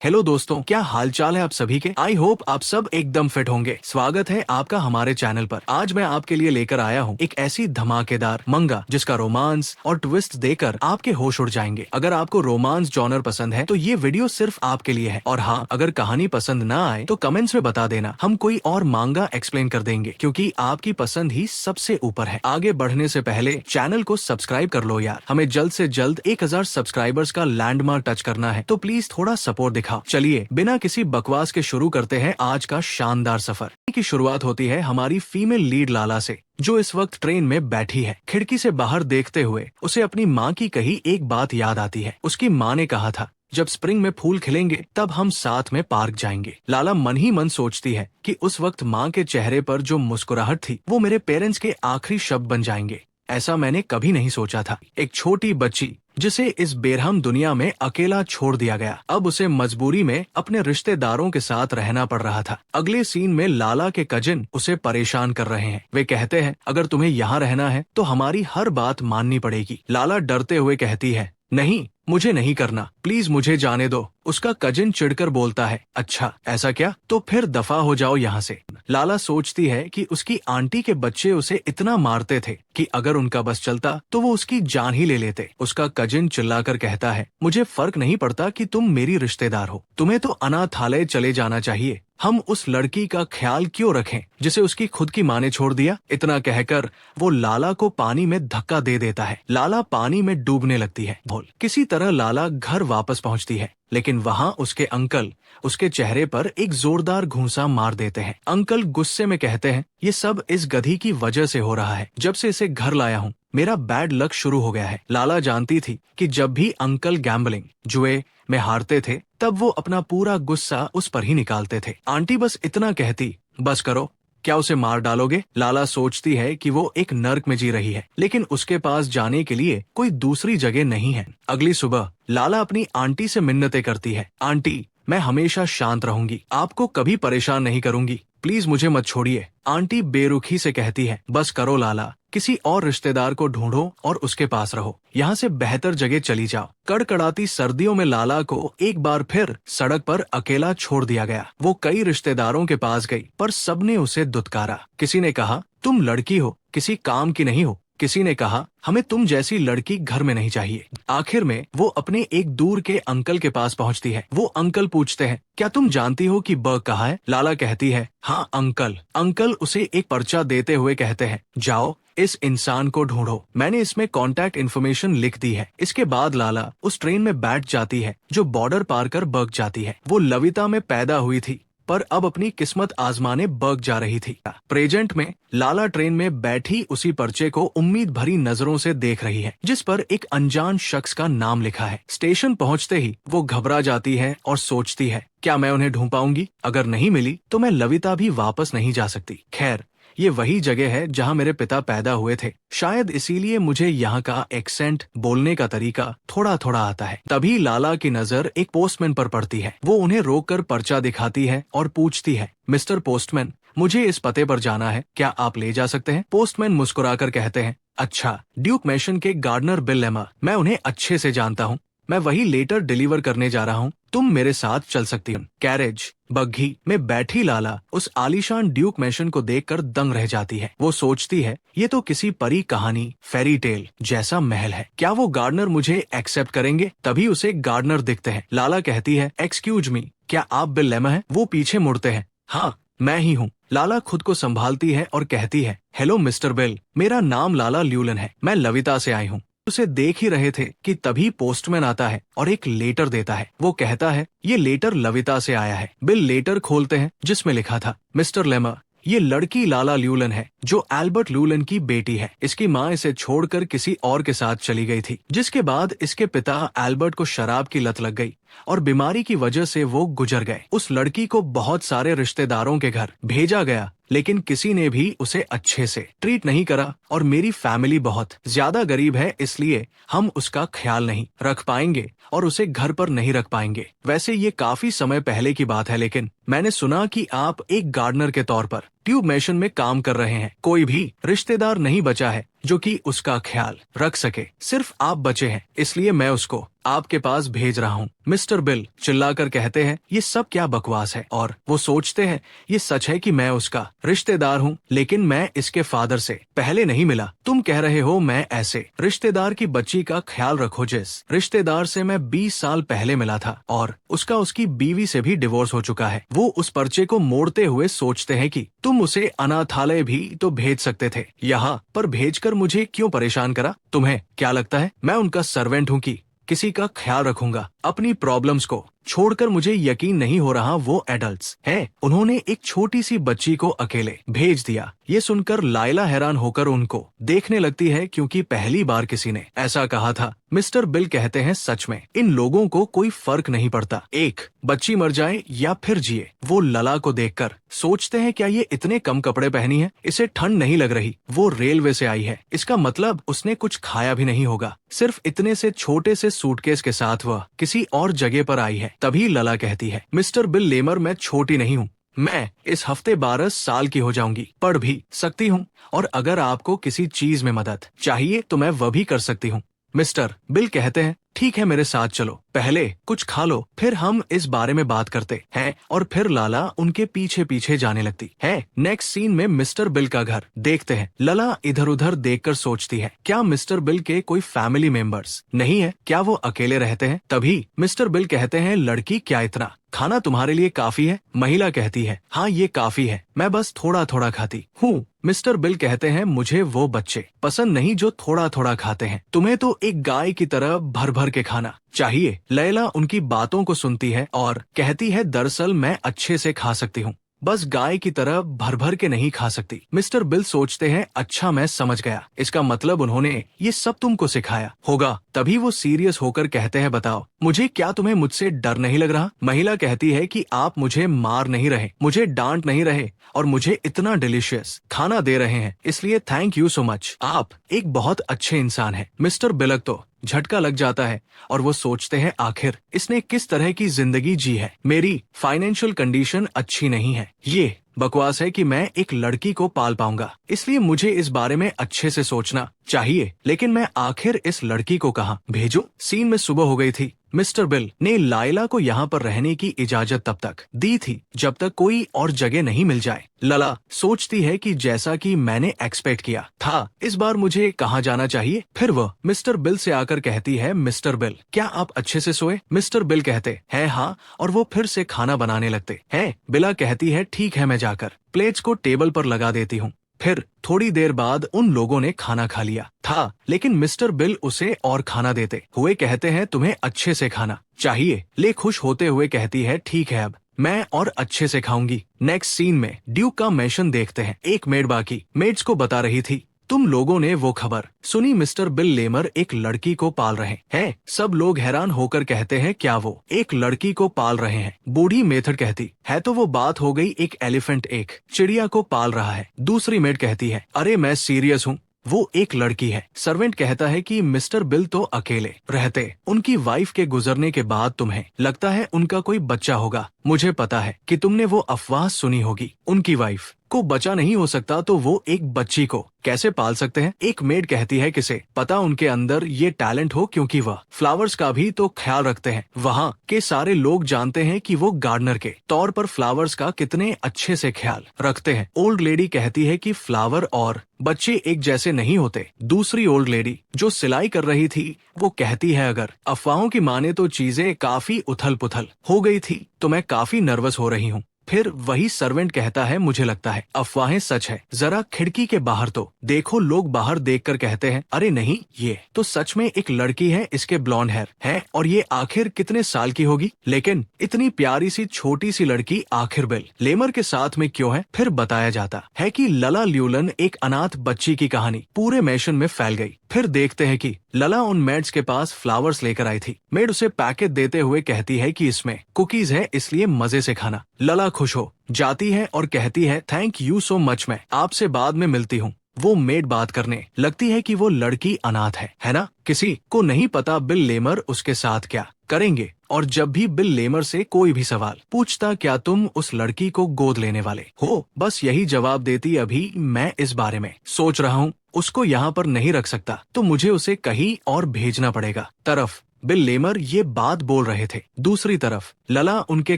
Hello दोस्तों, क्या हालचाल है आप सभी के। आई होप आप सब एकदम फिट होंगे। स्वागत है आपका हमारे चैनल पर। आज मैं आपके लिए लेकर आया हूँ एक ऐसी धमाकेदार मंगा जिसका रोमांस और ट्विस्ट देकर आपके होश उड़ जाएंगे। अगर आपको रोमांस जॉनर पसंद है तो ये वीडियो सिर्फ आपके लिए है। और हाँ, अगर कहानी पसंद ना आए तो कमेंट्स में बता देना, हम कोई और मांगा एक्सप्लेन कर देंगे, क्योंकि आपकी पसंद ही सबसे ऊपर है। आगे बढ़ने से पहले चैनल को सब्सक्राइब कर लो यार, हमें जल्द से जल्द 1000 सब्सक्राइबर्स का लैंडमार्क टच करना है, तो प्लीज थोड़ा सपोर्ट दिखाओ। चलिए बिना किसी बकवास के शुरू करते हैं आज का शानदार सफर। की शुरुआत होती है हमारी फीमेल लीड लाला से, जो इस वक्त ट्रेन में बैठी है। खिड़की से बाहर देखते हुए उसे अपनी माँ की कही एक बात याद आती है। उसकी माँ ने कहा था, जब स्प्रिंग में फूल खिलेंगे तब हम साथ में पार्क जाएंगे। लाला मन ही मन सोचती है कि उस वक्त माँ के चेहरे पर जो मुस्कुराहट थी वो मेरे पेरेंट्स के आखिरी शब्द बन जाएंगे। ऐसा मैंने कभी नहीं सोचा था। एक छोटी बच्ची जिसे इस बेरहम दुनिया में अकेला छोड़ दिया गया, अब उसे मजबूरी में अपने रिश्तेदारों के साथ रहना पड़ रहा था। अगले सीन में लाला के कजिन उसे परेशान कर रहे हैं। वे कहते हैं, अगर तुम्हें यहाँ रहना है तो हमारी हर बात माननी पड़ेगी। लाला डरते हुए कहती है, नहीं, मुझे नहीं करना, प्लीज मुझे जाने दो। उसका कजिन चिढ़कर बोलता है, अच्छा ऐसा क्या, तो फिर दफा हो जाओ यहाँ से। लाला सोचती है कि उसकी आंटी के बच्चे उसे इतना मारते थे कि अगर उनका बस चलता तो वो उसकी जान ही ले लेते। उसका कजिन चिल्लाकर कहता है, मुझे फर्क नहीं पड़ता कि तुम मेरी रिश्तेदार हो, तुम्हें तो अनाथालय चले जाना चाहिए। हम उस लड़की का ख्याल क्यों रखें जिसे उसकी खुद की माँ ने छोड़ दिया। इतना कहकर वो लाला को पानी में धक्का दे देता है। लाला पानी में डूबने लगती है। किसी तरह लाला घर वापस पहुंचती है, लेकिन वहाँ उसके अंकल उसके चेहरे पर एक जोरदार घूंसा मार देते हैं। अंकल गुस्से में कहते हैं, ये सब इस गधी की वजह से हो रहा है। जब से इसे घर लाया हूँ मेरा बैड लक शुरू हो गया है। लाला जानती थी कि जब भी अंकल गैम्बलिंग जुए में हारते थे तब वो अपना पूरा गुस्सा उस पर ही निकालते थे। आंटी बस इतना कहती, बस करो, क्या उसे मार डालोगे। लाला सोचती है कि वो एक नर्क में जी रही है, लेकिन उसके पास जाने के लिए कोई दूसरी जगह नहीं है। अगली सुबह लाला अपनी आंटी से मिन्नतें करती है, आंटी मैं हमेशा शांत रहूंगी, आपको कभी परेशान नहीं करूंगी, प्लीज मुझे मत छोड़िए। आंटी बेरुखी से कहती है, बस करो लाला, किसी और रिश्तेदार को ढूंढो और उसके पास रहो, यहाँ से बेहतर जगह चली जाओ। कड़कड़ाती सर्दियों में लाला को एक बार फिर सड़क पर अकेला छोड़ दिया गया। वो कई रिश्तेदारों के पास गई, पर सबने उसे दुत्कारा। किसी ने कहा, तुम लड़की हो, किसी काम की नहीं हो। किसी ने कहा, हमें तुम जैसी लड़की घर में नहीं चाहिए। आखिर में वो अपने एक दूर के अंकल के पास पहुंचती है। वो अंकल पूछते हैं, क्या तुम जानती हो कि बर्ग कहाँ है। लाला कहती है, हाँ अंकल। अंकल उसे एक पर्चा देते हुए कहते हैं, जाओ इस इंसान को ढूंढो, मैंने इसमें कांटेक्ट इन्फॉर्मेशन लिख दी है। इसके बाद लाला उस ट्रेन में बैठ जाती है जो बॉर्डर पार कर बर्ग जाती है। वो लविता में पैदा हुई थी, पर अब अपनी किस्मत आजमाने बर्ग जा रही थी। प्रेजेंट में लाला ट्रेन में बैठी उसी पर्चे को उम्मीद भरी नजरों से देख रही है, जिस पर एक अनजान शख्स का नाम लिखा है। स्टेशन पहुंचते ही वो घबरा जाती है और सोचती है, क्या मैं उन्हें ढूंढ पाऊंगी। अगर नहीं मिली तो मैं लविता भी वापस नहीं जा सकती। खैर, ये वही जगह है जहाँ मेरे पिता पैदा हुए थे, शायद इसीलिए मुझे यहाँ का एक्सेंट, बोलने का तरीका थोड़ा थोड़ा आता है। तभी लाला की नजर एक पोस्टमैन पर पड़ती है। वो उन्हें रोककर पर्चा दिखाती है और पूछती है, मिस्टर पोस्टमैन, मुझे इस पते पर जाना है, क्या आप ले जा सकते हैं। पोस्टमैन मुस्कुराकर कहते हैं, अच्छा, ड्यूक मैशन के गार्डनर बिल लेमर, मैं उन्हें अच्छे से जानता हूँ, मैं वही लेटर डिलीवर करने जा रहा हूँ, तुम मेरे साथ चल सकती हो। कैरेज बग्घी में बैठी लाला उस आलीशान ड्यूक मैशन को देखकर दंग रह जाती है। वो सोचती है, ये तो किसी परी कहानी, फेरी टेल जैसा महल है, क्या वो गार्डनर मुझे एक्सेप्ट करेंगे। तभी उसे गार्डनर दिखते हैं। लाला कहती है, एक्सक्यूज मी, क्या आप बिल लेमर हैं। वो पीछे मुड़ते हैं, हाँ मैं ही हूँ। लाला खुद को संभालती है और कहती है, हेलो मिस्टर बिल, मेरा नाम लाला ल्यूलन है, मैं लविता से आई हूँ। उसे देख ही रहे थे कि तभी पोस्टमैन आता है और एक लेटर देता है। वो कहता है, ये लेटर लविता से आया है। बिल लेटर खोलते हैं जिसमें लिखा था, मिस्टर लेमर, ये लड़की लाला ल्यूलन है जो एल्बर्ट ल्यूलन की बेटी है। इसकी माँ इसे छोड़कर किसी और के साथ चली गई थी, जिसके बाद इसके पिता एल्बर्ट को शराब की लत लग गई और बीमारी की वजह से वो गुजर गए। उस लड़की को बहुत सारे रिश्तेदारों के घर भेजा गया, लेकिन किसी ने भी उसे अच्छे से ट्रीट नहीं करा और मेरी फैमिली बहुत ज्यादा गरीब है, इसलिए हम उसका ख्याल नहीं रख पाएंगे और उसे घर पर नहीं रख पाएंगे। वैसे ये काफी समय पहले की बात है, लेकिन मैंने सुना कि आप एक गार्डनर के तौर पर ट्यूब मिशन में काम कर रहे हैं। कोई भी रिश्तेदार नहीं बचा है जो कि उसका ख्याल रख सके। सिर्फ आप बचे हैं, इसलिए मैं उसको आपके पास भेज रहा हूँ। मिस्टर बिल चिल्लाकर कहते हैं, ये सब क्या बकवास है। और वो सोचते हैं ये सच है कि मैं उसका रिश्तेदार हूँ, लेकिन मैं इसके फादर से पहले नहीं मिला। तुम कह रहे हो मैं ऐसे रिश्तेदार की बच्ची का ख्याल रखो जिस रिश्तेदार से मैं 20 साल पहले मिला था, और उसका उसकी बीवी से भी डिवोर्स हो चुका है। वो उस पर्चे को मोड़ते हुए सोचते हैं कि तुम उसे अनाथालय भी तो भेज सकते थे, यहाँ पर भेजकर मुझे क्यों परेशान करा। तुम्हें क्या लगता है मैं उनका सर्वेंट हूँ कि किसी का ख्याल रखूंगा। अपनी प्रॉब्लम्स को छोड़कर मुझे यकीन नहीं हो रहा वो एडल्ट्स हैं। उन्होंने एक छोटी सी बच्ची को अकेले भेज दिया। ये सुनकर लायला हैरान होकर उनको देखने लगती है, क्योंकि पहली बार किसी ने ऐसा कहा था। मिस्टर बिल कहते हैं, सच में इन लोगों को कोई फर्क नहीं पड़ता, एक बच्ची मर जाए या फिर जिए। वो लला को देखकर सोचते हैं, क्या ये इतने कम कपड़े पहनी है, इसे ठंड नहीं लग रही। वो रेलवे से आई है, इसका मतलब उसने कुछ खाया भी नहीं होगा। सिर्फ इतने से छोटे से सूटकेस के साथ वह किसी और जगह पर आई है। तभी लला कहती है, मिस्टर बिल लेमर, मैं छोटी नहीं हूँ, मैं इस हफ्ते 12 साल की हो जाऊंगी, पढ़ भी सकती हूँ, और अगर आपको किसी चीज में मदद चाहिए तो मैं वह भी कर सकती हूँ। मिस्टर बिल कहते हैं, ठीक है मेरे साथ चलो, पहले कुछ खा लो, फिर हम इस बारे में बात करते हैं। और फिर लाला उनके पीछे पीछे जाने लगती है। नेक्स्ट सीन में मिस्टर बिल का घर देखते हैं। लला इधर उधर देखकर सोचती है, क्या मिस्टर बिल के कोई फैमिली मेंबर्स नहीं है, क्या वो अकेले रहते हैं। तभी मिस्टर बिल कहते हैं, लड़की क्या इतना खाना तुम्हारे लिए काफी है। महिला कहती है, हाँ ये काफी है, मैं बस थोड़ा थोड़ा खाती हूँ। मिस्टर बिल कहते हैं, मुझे वो बच्चे पसंद नहीं जो थोड़ा थोड़ा खाते हैं, तुम्हें तो एक गाय की तरह भर भर के खाना चाहिए। लैला उनकी बातों को सुनती है और कहती है, दरअसल मैं अच्छे से खा सकती हूँ, बस गाय की तरह भर भर के नहीं खा सकती। मिस्टर बिल सोचते हैं, अच्छा मैं समझ गया, इसका मतलब उन्होंने ये सब तुमको सिखाया होगा। तभी वो सीरियस होकर कहते हैं, बताओ मुझे, क्या तुम्हें मुझसे डर नहीं लग रहा। महिला कहती है कि आप मुझे मार नहीं रहे, मुझे डांट नहीं रहे, और मुझे इतना डिलीशियस खाना दे रहे हैं, इसलिए थैंक यू सो मच, आप एक बहुत अच्छे इंसान हैं। मिस्टर बिलक तो झटका लग जाता है और वो सोचते हैं, आखिर इसने किस तरह की जिंदगी जी है। मेरी फाइनेंशियल कंडीशन अच्छी नहीं है, ये बकवास है कि मैं एक लड़की को पाल पाऊंगा, इसलिए मुझे इस बारे में अच्छे से सोचना चाहिए। लेकिन मैं आखिर इस लड़की को कहाँ भेजूं? सीन में सुबह हो गई थी। मिस्टर बिल ने लायला को यहाँ पर रहने की इजाजत तब तक दी थी जब तक कोई और जगह नहीं मिल जाए। लला सोचती है कि जैसा कि मैंने एक्सपेक्ट किया था, इस बार मुझे कहाँ जाना चाहिए। फिर वह मिस्टर बिल से आकर कहती है, मिस्टर बिल क्या आप अच्छे से सोए। मिस्टर बिल कहते हैं, हाँ, और वो फिर से खाना बनाने लगते हैं। बिला कहती है, ठीक है मैं जाकर प्लेट्स को टेबल पर लगा देती हूँ। फिर थोड़ी देर बाद उन लोगों ने खाना खा लिया था, लेकिन मिस्टर बिल उसे और खाना देते हुए कहते हैं, तुम्हें अच्छे से खाना चाहिए। ले खुश होते हुए कहती है, ठीक है अब मैं और अच्छे से खाऊंगी। नेक्स्ट सीन में ड्यूक का मैशन देखते हैं। एक मेड बाकी मेड्स को बता रही थी, तुम लोगों ने वो खबर सुनी, मिस्टर बिल लेमर एक लड़की को पाल रहे हैं। सब लोग हैरान होकर कहते हैं, क्या वो एक लड़की को पाल रहे हैं। बूढ़ी मेथड कहती है, तो वो बात हो गई, एक एलिफेंट एक चिड़िया को पाल रहा है। दूसरी मेड कहती है, अरे मैं सीरियस हूँ, वो एक लड़की है। सर्वेंट कहता है कि मिस्टर बिल तो अकेले रहते, उनकी वाइफ के गुजरने के बाद तुम्हें लगता है उनका कोई बच्चा होगा। मुझे पता है कि तुमने वो अफवाह सुनी होगी, उनकी वाइफ को बच्चा नहीं हो सकता तो वो एक बच्ची को कैसे पाल सकते हैं। एक मेड कहती है, किसे पता उनके अंदर ये टैलेंट हो, क्योंकि वह फ्लावर्स का भी तो ख्याल रखते हैं। वहाँ के सारे लोग जानते हैं कि वो गार्डनर के तौर पर फ्लावर्स का कितने अच्छे से ख्याल रखते हैं। ओल्ड लेडी कहती है कि फ्लावर और बच्चे एक जैसे नहीं होते। दूसरी ओल्ड लेडी जो सिलाई कर रही थी वो कहती है, अगर अफवाहों की माने तो चीजें काफी उथल पुथल हो गई थी, तो मैं काफी नर्वस हो रही हूँ। फिर वही सर्वेंट कहता है, मुझे लगता है अफवाहें सच है, जरा खिड़की के बाहर तो देखो। लोग बाहर देखकर कहते हैं, अरे नहीं, ये तो सच में एक लड़की है, इसके ब्लॉन्ड हेयर है, और ये आखिर कितने साल की होगी। लेकिन इतनी प्यारी सी छोटी सी लड़की आखिर बिल लेमर के साथ में क्यों है। फिर बताया जाता है कि लला ल्यूलन एक अनाथ बच्ची की कहानी पूरे मैशन में फैल गई। फिर देखते हैं कि लला उन मेड्स के पास फ्लावर्स लेकर आई थी। मेड उसे पैकेट देते हुए कहती है कि इसमें कुकीज है, इसलिए मजे से खाना। लला खुश हो जाती है और कहती है, थैंक यू सो मच, मैं आपसे बाद में मिलती हूँ। वो मेड बात करने लगती है कि वो लड़की अनाथ है ना। किसी को नहीं पता बिल लेमर उसके साथ क्या करेंगे और जब भी बिल लेमर से कोई भी सवाल पूछता, क्या तुम उस लड़की को गोद लेने वाले हो, बस यही जवाब देती, अभी मैं इस बारे में सोच रहा हूँ, उसको यहाँ पर नहीं रख सकता, तो मुझे उसे कहीं और भेजना पड़ेगा। तरफ बिल लेमर ये बात बोल रहे थे, दूसरी तरफ लला उनके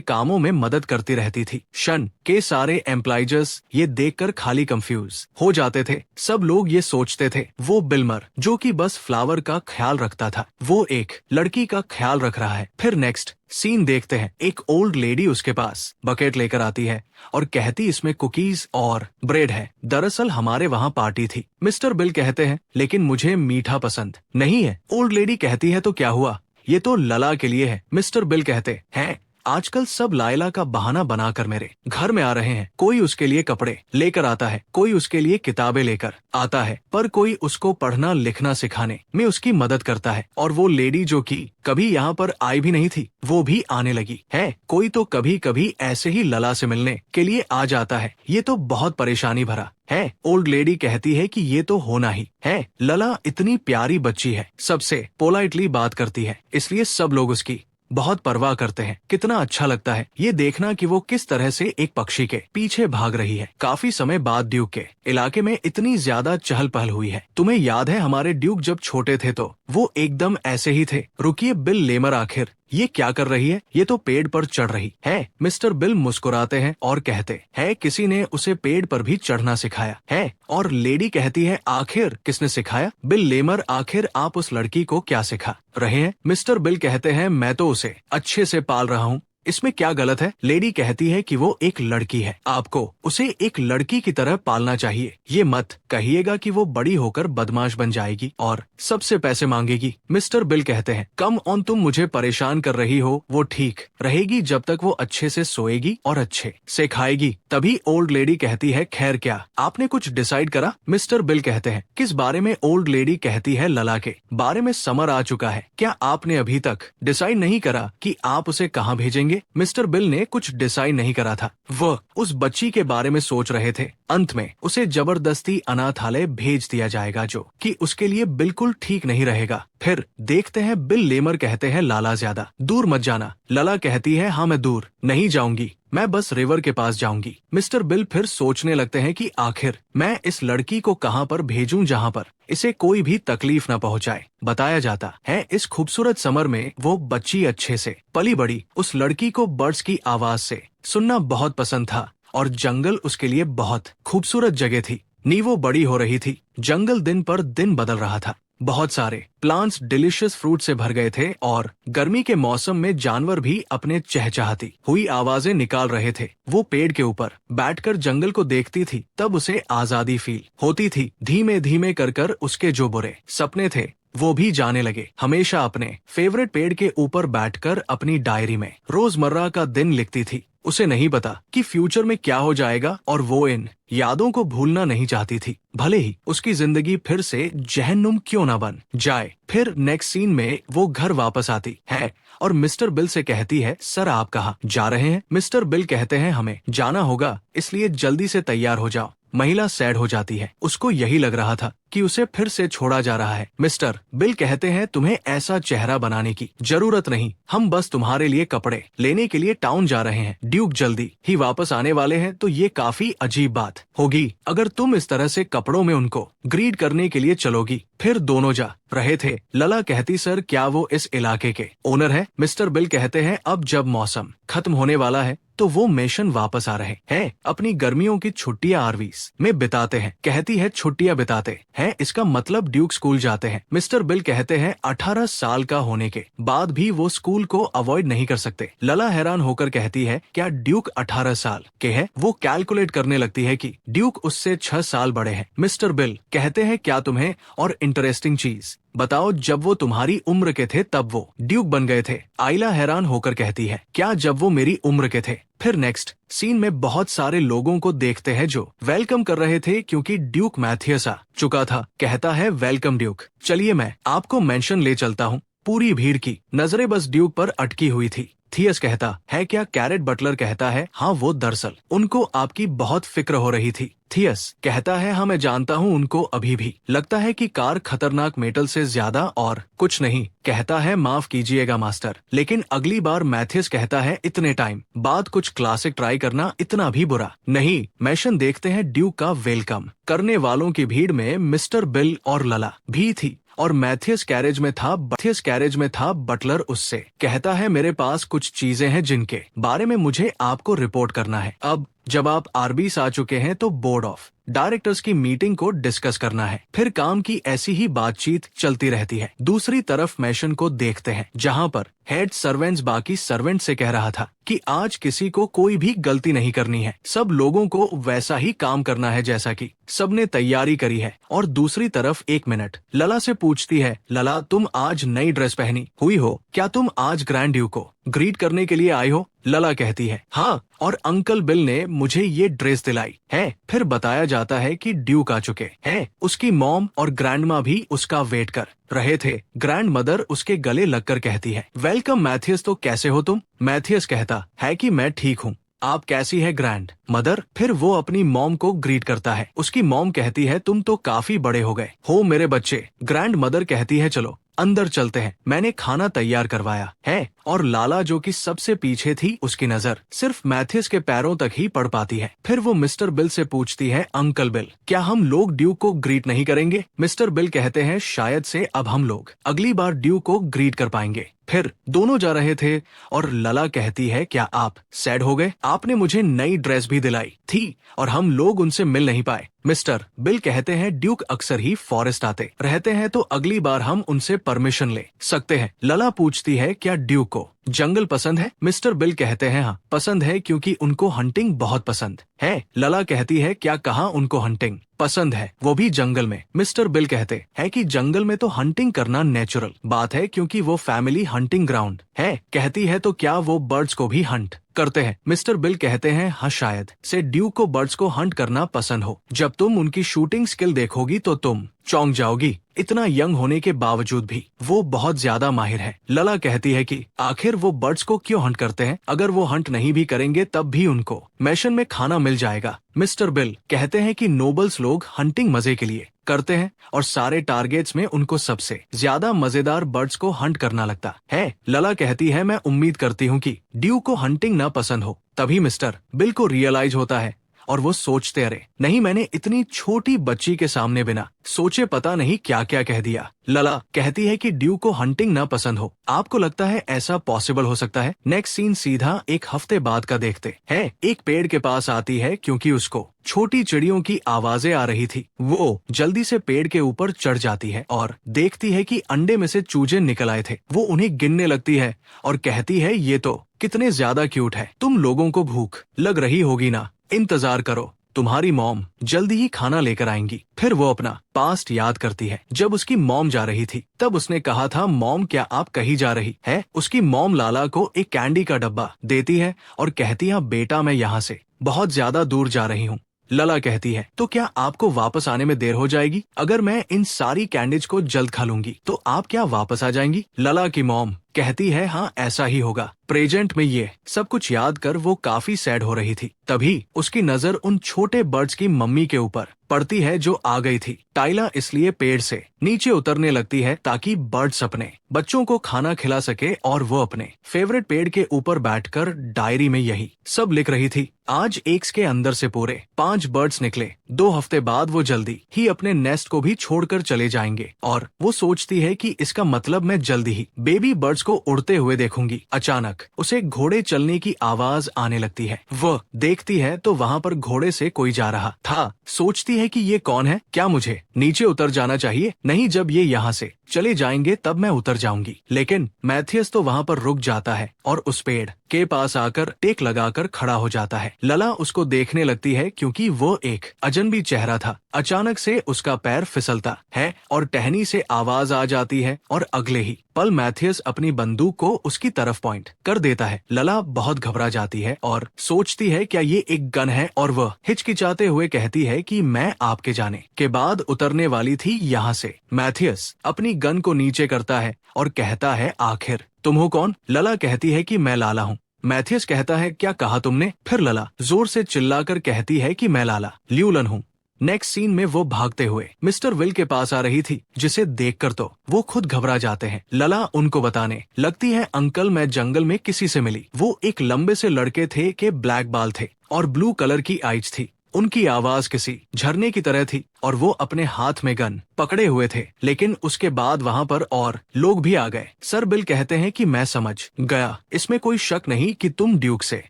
कामों में मदद करती रहती थी। शन के सारे एम्प्लॉयज ये देखकर खाली कंफ्यूज हो जाते थे। सब लोग ये सोचते थे वो बिलमर जो कि बस फ्लावर का ख्याल रखता था, वो एक लड़की का ख्याल रख रहा है। फिर नेक्स्ट सीन देखते हैं, एक ओल्ड लेडी उसके पास बकेट लेकर आती है और कहती इसमें कुकीज और ब्रेड है। दरअसल हमारे वहाँ पार्टी थी। मिस्टर बिल कहते हैं लेकिन मुझे मीठा पसंद नहीं है। ओल्ड लेडी कहती है तो क्या हुआ, ये तो लला के लिए है। मिस्टर बिल कहते हैं आजकल सब लायला का बहाना बनाकर मेरे घर में आ रहे हैं। कोई उसके लिए कपड़े लेकर आता है, कोई उसके लिए किताबें लेकर आता है, पर कोई उसको पढ़ना लिखना सिखाने में उसकी मदद करता है। और वो लेडी जो कि कभी यहाँ पर आई भी नहीं थी, वो भी आने लगी है। कोई तो कभी कभी ऐसे ही लला से मिलने के लिए आ जाता है। ये तो बहुत परेशानी भरा है। ओल्ड लेडी कहती है कि ये तो होना ही है। लला इतनी प्यारी बच्ची है, सबसे पोलाइटली बात करती है, इसलिए सब लोग उसकी बहुत परवाह करते हैं। कितना अच्छा लगता है ये देखना कि वो किस तरह से एक पक्षी के पीछे भाग रही है। काफी समय बाद ड्यूक के इलाके में इतनी ज्यादा चहल पहल हुई है। तुम्हें याद है हमारे ड्यूक जब छोटे थे तो वो एकदम ऐसे ही थे। रुकिए बिल लेमर, आखिर ये क्या कर रही है, ये तो पेड़ पर चढ़ रही है। मिस्टर बिल मुस्कुराते हैं और कहते हैं किसी ने उसे पेड़ पर भी चढ़ना सिखाया है। और लेडी कहती है आखिर किसने सिखाया। बिल लेमर, आखिर आप उस लड़की को क्या सिखा रहे हैं। मिस्टर बिल कहते हैं मैं तो उसे अच्छे से पाल रहा हूँ, इसमें क्या गलत है। लेडी कहती है कि वो एक लड़की है, आपको उसे एक लड़की की तरह पालना चाहिए। ये मत कहिएगा कि वो बड़ी होकर बदमाश बन जाएगी और सबसे पैसे मांगेगी। मिस्टर बिल कहते हैं कम ऑन, तुम मुझे परेशान कर रही हो। वो ठीक रहेगी जब तक वो अच्छे से सोएगी और अच्छे से खाएगी। तभी ओल्ड लेडी कहती है खैर क्या आपने कुछ डिसाइड करा। मिस्टर बिल कहते हैं किस बारे में। ओल्ड लेडी कहती है लला के बारे में। समर आ चुका है, क्या आपने अभी तक डिसाइड नहीं करा कि आप उसे कहाँ भेजेंगे। मिस्टर बिल ने कुछ डिसाइड नहीं करा था, वह उस बच्ची के बारे में सोच रहे थे। अंत में उसे जबरदस्ती अनाथालय भेज दिया जाएगा जो कि उसके लिए बिल्कुल ठीक नहीं रहेगा। फिर देखते हैं बिल लेमर कहते हैं लाला ज्यादा दूर मत जाना। लला कहती है हाँ मैं दूर नहीं जाऊंगी, मैं बस रिवर के पास जाऊंगी। मिस्टर बिल फिर सोचने लगते हैं कि आखिर मैं इस लड़की को कहां पर भेजूं जहां पर इसे कोई भी तकलीफ न पहुंचाए। बताया जाता है इस खूबसूरत समर में वो बच्ची अच्छे से पली बड़ी। उस लड़की को बर्ड्स की आवाज से सुनना बहुत पसंद था और जंगल उसके लिए बहुत खूबसूरत जगह थी। नींवों बड़ी हो रही थी, जंगल दिन पर दिन बदल रहा था। बहुत सारे प्लांट्स डिलीशियस फ्रूट से भर गए थे और गर्मी के मौसम में जानवर भी अपने चहचहाती हुई आवाजें निकाल रहे थे। वो पेड़ के ऊपर बैठकर जंगल को देखती थी, तब उसे आजादी फील होती थी। धीमे धीमे कर उसके जो बुरे सपने थे वो भी जाने लगे। हमेशा अपने फेवरेट पेड़ के ऊपर बैठकर अपनी डायरी में रोजमर्रा का दिन लिखती थी। उसे नहीं पता कि फ्यूचर में क्या हो जाएगा और वो इन यादों को भूलना नहीं चाहती थी, भले ही उसकी जिंदगी फिर से जहन्नुम क्यों ना बन जाए। फिर नेक्स्ट सीन में वो घर वापस आती है और मिस्टर बिल से कहती है सर आप कहाँ जा रहे हैं। मिस्टर बिल कहते हैं हमें जाना होगा, इसलिए जल्दी से तैयार हो जाओ। महिला सैड हो जाती है, उसको यही लग रहा था कि उसे फिर से छोड़ा जा रहा है। मिस्टर बिल कहते हैं तुम्हें ऐसा चेहरा बनाने की जरूरत नहीं, हम बस तुम्हारे लिए कपड़े लेने के लिए टाउन जा रहे हैं। ड्यूक जल्दी ही वापस आने वाले हैं, तो ये काफी अजीब बात होगी अगर तुम इस तरह से कपड़ों में उनको ग्रीट करने के लिए चलोगी। फिर दोनों जा रहे थे। लला कहती सर क्या वो इस इलाके के ओनर है। मिस्टर बिल कहते हैं अब जब मौसम खत्म होने वाला है तो वो मिशन वापस आ रहे हैं, अपनी गर्मियों की छुट्टियां आरवीज में बिताते हैं। कहती है छुट्टियां बिताते हैं, इसका मतलब ड्यूक स्कूल जाते हैं। मिस्टर बिल कहते हैं 18 साल का होने के बाद भी वो स्कूल को अवॉइड नहीं कर सकते। लला हैरान होकर कहती है क्या ड्यूक 18 साल के है। वो कैलकुलेट करने लगती है कि ड्यूक उससे 6 साल बड़े हैं। मिस्टर बिल कहते हैं क्या तुम्हें और इंटरेस्टिंग चीज बताओ, जब वो तुम्हारी उम्र के थे तब वो ड्यूक बन गए थे। आइला हैरान होकर कहती है क्या जब वो मेरी उम्र के थे। फिर नेक्स्ट सीन में बहुत सारे लोगों को देखते हैं जो वेलकम कर रहे थे क्योंकि ड्यूक मैथियस आ चुका था। कहता है वेलकम ड्यूक, चलिए मैं आपको मेंशन ले चलता हूँ। पूरी भीड़ की नजरें बस ड्यूक पर अटकी हुई थी। थियस कहता है क्या कैरेट बटलर कहता है हाँ वो दरअसल उनको आपकी बहुत फिक्र हो रही थी। थियस कहता है हाँ मैं जानता हूँ उनको अभी भी लगता है कि कार खतरनाक मेटल से ज्यादा और कुछ नहीं। कहता है माफ कीजिएगा मास्टर, लेकिन अगली बार। मैथियस कहता है इतने टाइम बाद कुछ क्लासिक ट्राई करना इतना भी बुरा नहीं। मैशन देखते हैं ड्यूक का वेलकम करने वालों की भीड़ में मिस्टर बिल और लला भी थी और मैथियस कैरेज में था बटलर उससे कहता है मेरे पास कुछ चीजें हैं जिनके बारे में मुझे आपको रिपोर्ट करना है। अब जब आप आरबीस आ चुके हैं तो बोर्ड ऑफ डायरेक्टर्स की मीटिंग को डिस्कस करना है। फिर काम की ऐसी ही बातचीत चलती रहती है। दूसरी तरफ मैशन को देखते हैं जहाँ पर हेड सर्वेंट्स बाकी सर्वेंट से कह रहा था कि आज किसी को कोई भी गलती नहीं करनी है, सब लोगों को वैसा ही काम करना है जैसा कि सबने तैयारी करी है। और दूसरी तरफ 1 मिनट लला से पूछती है लला तुम आज नई ड्रेस पहनी हुई हो, क्या तुम आज ग्रैंड ड्यूक को ग्रीट करने के लिए आई हो? लला कहती है हाँ, और अंकल बिल ने मुझे ये ड्रेस दिलाई है। फिर बताया जाता है कि ड्यूक आ चुके हैं। उसकी मॉम और ग्रैंडमा भी उसका वेट कर रहे थे। ग्रैंड मदर उसके गले लगकर कहती है वेलकम मैथियस, तो कैसे हो तुम? मैथियस कहता है कि मैं ठीक हूँ, आप कैसी है ग्रैंड मदर? फिर वो अपनी मॉम को ग्रीट करता है। उसकी मॉम कहती है तुम तो काफी बड़े हो गए हो मेरे बच्चे। ग्रैंड मदर कहती है चलो अंदर चलते हैं, मैंने खाना तैयार करवाया है। और लाला जो कि सबसे पीछे थी उसकी नजर सिर्फ मैथियस के पैरों तक ही पड़ पाती है। फिर वो मिस्टर बिल से पूछती है अंकल बिल क्या हम लोग ड्यूक को ग्रीट नहीं करेंगे? मिस्टर बिल कहते हैं शायद से अब हम लोग अगली बार ड्यूक को ग्रीट कर पाएंगे। फिर दोनों जा रहे थे और लला कहती है क्या आप सैड हो गए? आपने मुझे नई ड्रेस भी दिलाई थी और हम लोग उनसे मिल नहीं पाए। मिस्टर बिल कहते हैं ड्यूक अक्सर ही फॉरेस्ट आते रहते हैं तो अगली बार हम उनसे परमिशन ले सकते हैं। लला पूछती है क्या ड्यूक को जंगल पसंद है? मिस्टर बिल कहते हैं हाँ पसंद है क्योंकि उनको हंटिंग बहुत पसंद है। लला कहती है क्या कहा उनको हंटिंग पसंद है, वो भी जंगल में? मिस्टर बिल कहते हैं कि जंगल में तो हंटिंग करना नेचुरल बात है क्योंकि वो फैमिली हंटिंग ग्राउंड है। कहती है तो क्या वो बर्ड्स को भी हंट करते हैं? मिस्टर बिल कहते हैं हाँ शायद से ड्यूक को बर्ड्स को हंट करना पसंद हो। जब तुम उनकी शूटिंग स्किल देखोगी तो तुम चौंक जाओगी, इतना यंग होने के बावजूद भी वो बहुत ज्यादा माहिर है। लला कहती है कि आखिर वो बर्ड्स को क्यों हंट करते हैं? अगर वो हंट नहीं भी करेंगे तब भी उनको मैशन में खाना मिल जाएगा। मिस्टर बिल कहते हैं कि नोबल्स लोग हंटिंग मजे के लिए करते हैं और सारे टारगेट्स में उनको सबसे ज्यादा मजेदार बर्ड्स को हंट करना लगता है। लला कहती है मैं उम्मीद करती हूँ कि ड्यूक को हंटिंग ना पसंद हो। तभी मिस्टर बिल को रियलाइज होता है और वो सोचते अरे नहीं, मैंने इतनी छोटी बच्ची के सामने बिना सोचे पता नहीं क्या क्या कह दिया। लला कहती है कि ड्यूक को हंटिंग ना पसंद हो, आपको लगता है ऐसा पॉसिबल हो सकता है? नेक्स्ट सीन सीधा 1 हफ्ते बाद का देखते हैं। एक पेड़ के पास आती है क्योंकि उसको छोटी चिड़ियों की आवाजें आ रही थी। वो जल्दी से पेड़ के ऊपर चढ़ जाती है और देखती है कि अंडे में से चूजे निकल आए थे। वो उन्हें गिनने लगती है और कहती है ये तो कितने ज्यादा क्यूट है, तुम लोगों को भूख लग रही होगी ना, इंतजार करो, तुम्हारी मॉम जल्दी ही खाना लेकर आएंगी। फिर वो अपना पास्ट याद करती है। जब उसकी मॉम जा रही थी तब उसने कहा था मॉम क्या आप कहीं जा रही है? उसकी मॉम लाला को एक कैंडी का डब्बा देती है और कहती है बेटा मैं यहाँ से बहुत ज्यादा दूर जा रही हूँ। लला कहती है तो क्या आपको वापस आने में देर हो जाएगी? अगर मैं इन सारी कैंडीज को जल्द खा लूंगी तो आप क्या वापस आ जाएंगी? लला की मॉम कहती है हाँ ऐसा ही होगा। प्रेजेंट में ये सब कुछ याद कर वो काफी सैड हो रही थी। तभी उसकी नजर उन छोटे बर्ड्स की मम्मी के ऊपर पड़ती है जो आ गई थी। टाइला इसलिए पेड़ से नीचे उतरने लगती है ताकि बर्ड्स अपने बच्चों को खाना खिला सके और वो अपने फेवरेट पेड़ के ऊपर बैठकर डायरी में यही सब लिख रही थी। आज एग्स के अंदर से पूरे 5 बर्ड्स निकले। 2 हफ्ते बाद वो जल्दी ही अपने नेस्ट को भी छोड़कर चले जाएंगे और वो सोचती है कि इसका मतलब मैं जल्दी ही बेबी बर्ड्स को उड़ते हुए देखूंगी। अचानक उसे घोड़े चलने की आवाज आने लगती है। वह देखती है तो वहाँ पर घोड़े से कोई जा रहा था। सोचती है कि ये कौन है, क्या मुझे नीचे उतर जाना चाहिए? नहीं, जब ये यहाँ से चले जाएंगे तब मैं उतर जाऊंगी। लेकिन मैथियस तो वहाँ पर रुक जाता है और उस पेड़ के पास आकर टेक लगाकर खड़ा हो जाता है। लला उसको देखने लगती है क्योंकि वो एक अजनबी चेहरा था। अचानक से उसका पैर फिसलता है और टहनी से आवाज आ जाती है और अगले ही पल मैथियस अपनी बंदूक को उसकी तरफ पॉइंट कर देता है। लला बहुत घबरा जाती है और सोचती है क्या ये एक गन है, और वह हिचकिचाते हुए कहती है कि मैं आपके जाने के बाद उतरने वाली थी यहाँ से। मैथियस अपनी गन को नीचे करता है और कहता है, आखिर तुम हो कौन? लला कहती है कि मैं लाला हूँ। मैथियस कहता है, क्या कहा तुमने? फिर लला जोर से चिल्लाकर कहती है कि मैं लाला ल्यूलन हूँ। नेक्स्ट सीन में वो भागते हुए मिस्टर विल के पास आ रही थी, जिसे देखकर तो वो खुद घबरा जाते हैं। लला उनको बताने लगती है, अंकल मैं जंगल में किसी से मिली। वो एक लंबे से लड़के थे के ब्लैक बाल थे और ब्लू कलर की आइज थी। उनकी आवाज किसी झरने की तरह थी और वो अपने हाथ में गन पकड़े हुए थे। लेकिन उसके बाद वहाँ पर और लोग भी आ गए। सर बिल कहते हैं कि मैं समझ गया, इसमें कोई शक नहीं कि तुम ड्यूक से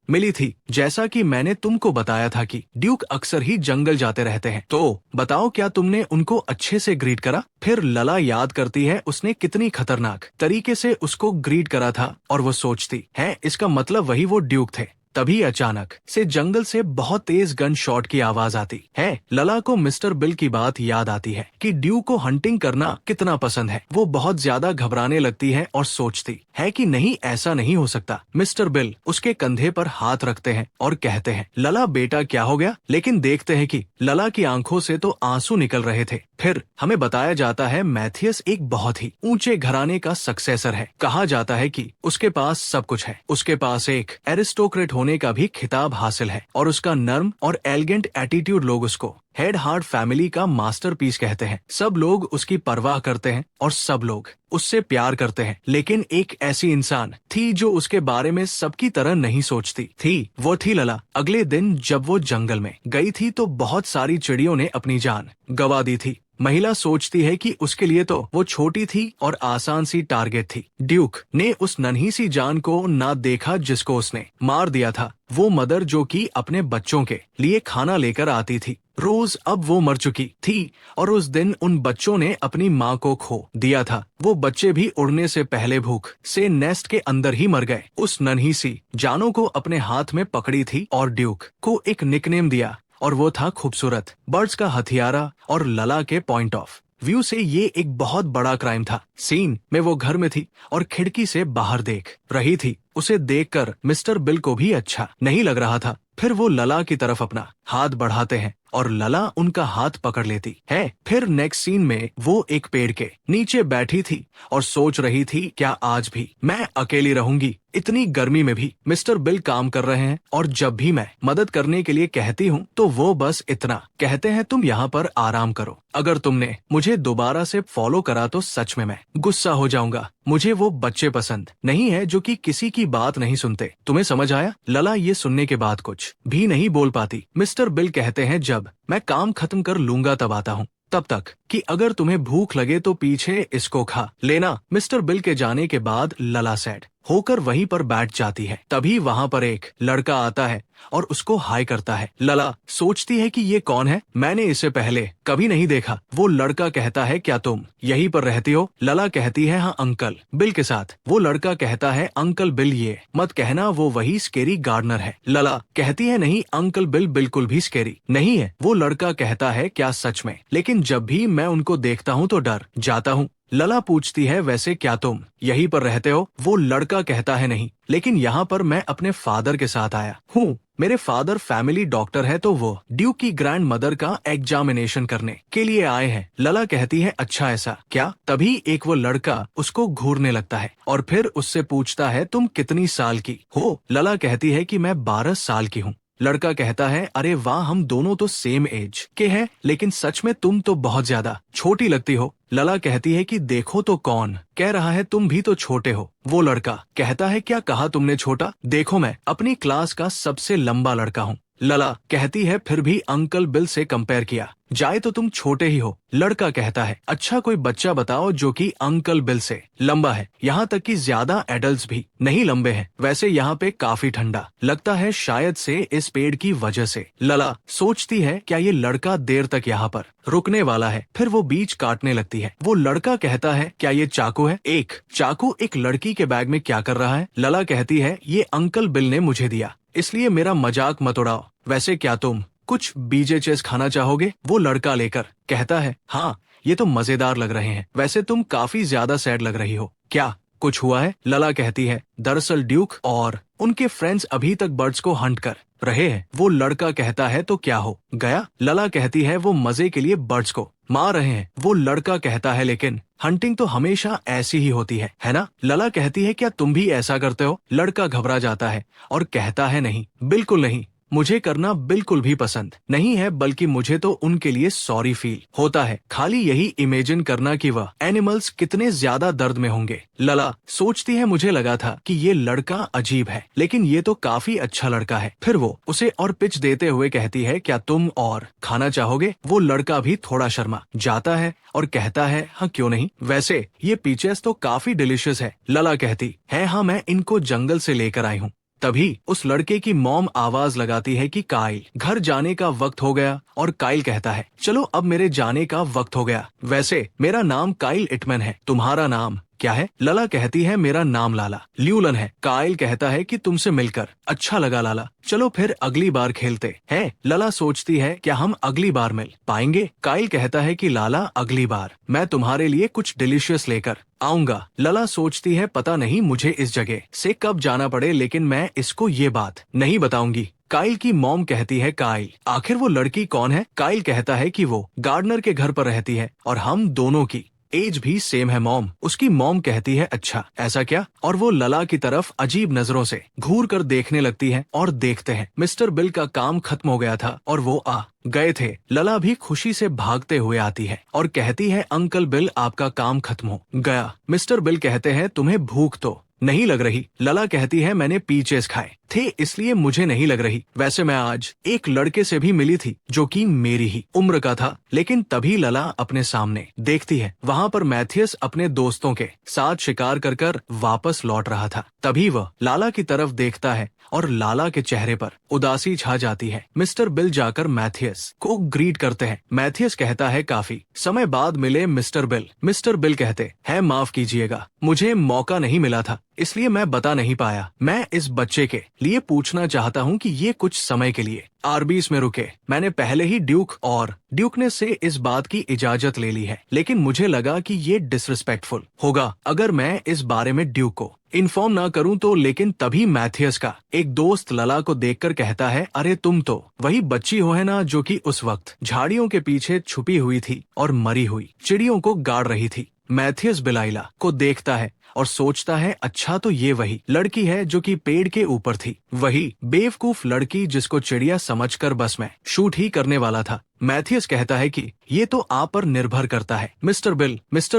मिली थी। जैसा कि मैंने तुमको बताया था कि ड्यूक अक्सर ही जंगल जाते रहते हैं, तो बताओ क्या तुमने उनको अच्छे से ग्रीट करा? फिर लला याद करती है उसने कितनी खतरनाक तरीके से उसको ग्रीट करा था और वो सोचती है इसका मतलब वही वो ड्यूक थे। तभी अचानक से जंगल से बहुत तेज गन शॉट की आवाज आती है। लला को मिस्टर बिल की बात याद आती है कि ड्यूक को हंटिंग करना कितना पसंद है। वो बहुत ज्यादा घबराने लगती है और सोचती है कि नहीं, ऐसा नहीं हो सकता। मिस्टर बिल उसके कंधे पर हाथ रखते हैं और कहते हैं, लला बेटा क्या हो गया? लेकिन देखते हैं कि लला की आंखों से तो आंसू निकल रहे थे। फिर हमें बताया जाता है मैथियस एक बहुत ही ऊंचे घराने का सक्सेसर है। कहा जाता है कि उसके पास सब कुछ है। उसके पास एक एरिस्टोक्रेट होने का भी खिताब हासिल है और उसका नर्म और एलिगेंट एटीट्यूड लोग उसको हेड हार्ट फैमिली का मास्टरपीस कहते हैं। सब लोग उसकी परवाह करते हैं और सब लोग उससे प्यार करते हैं। लेकिन एक ऐसी इंसान थी जो उसके बारे में सबकी तरह नहीं सोचती थी। वो थी लला। अगले दिन जब वो जंगल में गई थी तो बहुत सारी चिड़ियों ने अपनी जान गंवा दी थी। महिला सोचती है कि उसके लिए तो वो छोटी थी और आसान सी टारगेट थी। ड्यूक ने उस नन्ही सी जान को ना देखा जिसको उसने मार दिया था। वो मदर जो कि अपने बच्चों के लिए खाना लेकर आती थी, रोज अब वो मर चुकी थी और उस दिन उन बच्चों ने अपनी माँ को खो दिया था। वो बच्चे भी उड़ने से पहले भूख से नेस्ट के अंदर ही मर गए। उस नन्ही सी जानों को अपने हाथ में पकड़ी थी और ड्यूक को एक निकनेम दिया और वो था खूबसूरत बर्ड्स का हथियारा। और लला के पॉइंट ऑफ व्यू से ये एक बहुत बड़ा क्राइम था। सीन में वो घर में थी और खिड़की से बाहर देख रही थी। उसे देखकर मिस्टर बिल को भी अच्छा नहीं लग रहा था। फिर वो लला की तरफ अपना हाथ बढ़ाते हैं और लला उनका हाथ पकड़ लेती है। फिर नेक्स्ट सीन में वो एक पेड़ के नीचे बैठी थी और सोच रही थी, क्या आज भी मैं अकेली रहूंगी? इतनी गर्मी में भी मिस्टर बिल काम कर रहे हैं और जब भी मैं मदद करने के लिए कहती हूँ तो वो बस इतना कहते हैं, तुम यहाँ पर आराम करो। अगर तुमने मुझे दोबारा से फॉलो करा तो सच में मैं गुस्सा हो जाऊंगा। मुझे वो बच्चे पसंद नहीं है जो कि किसी की बात नहीं सुनते। तुम्हें समझ आया? लला ये सुनने के बाद कुछ भी नहीं बोल पाती। मिस्टर बिल कहते हैं, जब मैं काम खत्म कर लूंगा तब आता हूँ, तब तक कि अगर तुम्हें भूख लगे तो पीछे इसको खा लेना। मिस्टर बिल के जाने के बाद लला सैड होकर वहीं पर बैठ जाती है। तभी वहाँ पर एक लड़का आता है और उसको हाय करता है। लला सोचती है कि ये कौन है, मैंने इसे पहले कभी नहीं देखा। वो लड़का कहता है, क्या तुम यहीं पर रहती हो? लला कहती है, हाँ अंकल बिल के साथ। वो लड़का कहता है, अंकल बिल ये मत कहना वो वही स्केरी गार्डनर है। लला कहती है, नहीं अंकल बिल बिल्कुल भी स्केरी नहीं है। वो लड़का कहता है, क्या सच में? लेकिन जब भी मैं उनको देखता हूँ तो डर जाता हूँ। लला पूछती है, वैसे क्या तुम यहीं पर रहते हो? वो लड़का कहता है, नहीं, लेकिन यहाँ पर मैं अपने फादर के साथ आया हूँ। मेरे फादर फैमिली डॉक्टर है तो वो ड्यूक की ग्रैंड मदर का एग्जामिनेशन करने के लिए आए हैं। लला कहती है, अच्छा ऐसा क्या? तभी एक वो लड़का उसको घूरने लगता है और फिर उससे पूछता है, तुम कितनी साल की हो? लला कहती है कि मैं 12 साल की हूँ। लड़का कहता है, अरे वाह, हम दोनों तो सेम एज के हैं, लेकिन सच में तुम तो बहुत ज्यादा छोटी लगती हो। लला कहती है कि देखो तो कौन कह रहा है तुम भी तो छोटे हो। वो लड़का कहता है, क्या कहा तुमने छोटा? देखो मैं अपनी क्लास का सबसे लंबा लड़का हूँ। लला कहती है, फिर भी अंकल बिल से कंपेयर किया जाए तो तुम छोटे ही हो। लड़का कहता है, अच्छा कोई बच्चा बताओ जो कि अंकल बिल से लंबा है। यहाँ तक कि ज्यादा एडल्ट्स भी नहीं लंबे हैं। वैसे यहाँ पे काफी ठंडा लगता है, शायद से इस पेड़ की वजह से। लला सोचती है, क्या ये लड़का देर तक यहाँ पर रुकने वाला है? फिर वो बीच काटने लगती है। वो लड़का कहता है, क्या ये चाकू है? एक चाकू एक लड़की के बैग में क्या कर रहा है? लला कहती है, ये अंकल बिल ने मुझे दिया, इसलिए मेरा मजाक मत उड़ाओ। वैसे क्या तुम कुछ बीजेचेस खाना चाहोगे? वो लड़का लेकर कहता है, हाँ ये तो मजेदार लग रहे हैं। वैसे तुम काफी ज्यादा सैड लग रही हो, क्या कुछ हुआ है? लला कहती है, दरअसल ड्यूक और उनके फ्रेंड्स अभी तक बर्ड्स को हंट कर रहे हैं। वो लड़का कहता है, तो क्या हो गया? लला कहती है, वो मजे के लिए बर्ड्स को मार रहे हैं। वो लड़का कहता है, लेकिन हंटिंग तो हमेशा ऐसी ही होती है ना? लला कहती है, क्या तुम भी ऐसा करते हो? लड़का घबरा जाता है और कहता है, नहीं, बिल्कुल नहीं, मुझे करना बिल्कुल भी पसंद नहीं है, बल्कि मुझे तो उनके लिए सॉरी फील होता है, खाली यही इमेजिन करना कि वह एनिमल्स कितने ज्यादा दर्द में होंगे। लला सोचती है, मुझे लगा था कि ये लड़का अजीब है, लेकिन ये तो काफी अच्छा लड़का है। फिर वो उसे और पिच देते हुए कहती है, क्या तुम और खाना चाहोगे? वो लड़का भी थोड़ा शर्मा जाता है और कहता है, हाँ क्यों नहीं, वैसे ये पीचेस तो काफी डिलीशियस है। लला कहती है, हाँ मैं इनको जंगल से लेकर आई हूँ। तभी उस लड़के की मॉम आवाज लगाती है कि काइल, घर जाने का वक्त हो गया। और काइल कहता है, चलो अब मेरे जाने का वक्त हो गया। वैसे मेरा नाम काइल इटमैन है, तुम्हारा नाम क्या है? लला कहती है, मेरा नाम लाला ल्यूलन है। काइल कहता है कि तुमसे मिलकर अच्छा लगा लाला, चलो फिर अगली बार खेलते हैं। लला सोचती है, क्या हम अगली बार मिल पाएंगे? काइल कहता है कि लाला, अगली बार मैं तुम्हारे लिए कुछ डिलीशियस लेकर आऊंगा। लला सोचती है, पता नहीं मुझे इस जगह से कब जाना पड़े, लेकिन मैं इसको ये बात नहीं बताऊंगी। काइल की मॉम कहती है, काइल, आखिर वो लड़की कौन है? काइल कहता है कि वो गार्डनर के घर पर रहती है और हम दोनों की एज भी सेम है मॉम। उसकी मॉम कहती है, अच्छा ऐसा क्या? और वो लला की तरफ अजीब नजरों से घूर कर देखने लगती है और देखते हैं मिस्टर बिल का काम खत्म हो गया था और वो आ गए थे। लला भी खुशी से भागते हुए आती है और कहती है, अंकल बिल, आपका काम खत्म हो गया। मिस्टर बिल कहते हैं, तुम्हें भूख तो नहीं लग रही? लला कहती है, मैंने पीचेस खाए थे इसलिए मुझे नहीं लग रही। वैसे मैं आज एक लड़के से भी मिली थी जो कि मेरी ही उम्र का था। लेकिन तभी लला अपने सामने देखती है, वहाँ पर मैथियस अपने दोस्तों के साथ शिकार कर कर वापस लौट रहा था। तभी वह लाला की तरफ देखता है और लाला के चेहरे पर उदासी छा जाती है। मिस्टर बिल जाकर मैथियस को ग्रीट करते हैं। मैथियस कहता है, काफी समय बाद मिले मिस्टर बिल। मिस्टर बिल कहते हैं, माफ कीजिएगा, मुझे मौका नहीं मिला था इसलिए मैं बता नहीं पाया। मैं इस बच्चे के लिए पूछना चाहता हूँ कि ये कुछ समय के लिए आरबीज में रुके। मैंने पहले ही ड्यूक ने से इस बात की इजाजत ले ली है, लेकिन मुझे लगा कि ये डिसरिस्पेक्टफुल होगा अगर मैं इस बारे में ड्यूक को इन्फॉर्म ना करूं तो। लेकिन तभी मैथियस का एक दोस्त लला को देखकर कहता है, अरे तुम तो वही बच्ची हो है ना जो कि उस वक्त झाड़ियों के पीछे छुपी हुई थी और मरी हुई चिड़ियों को गाड़ रही थी। मैथियस बिलाइला को देखता है और सोचता है, अच्छा तो ये वही लड़की है जो कि पेड़ के ऊपर थी, वही बेवकूफ लड़की जिसको चिड़िया समझकर बस में शूट ही करने वाला था। मैथियस कहता है कि ये तो आप पर निर्भर करता है मिस्टर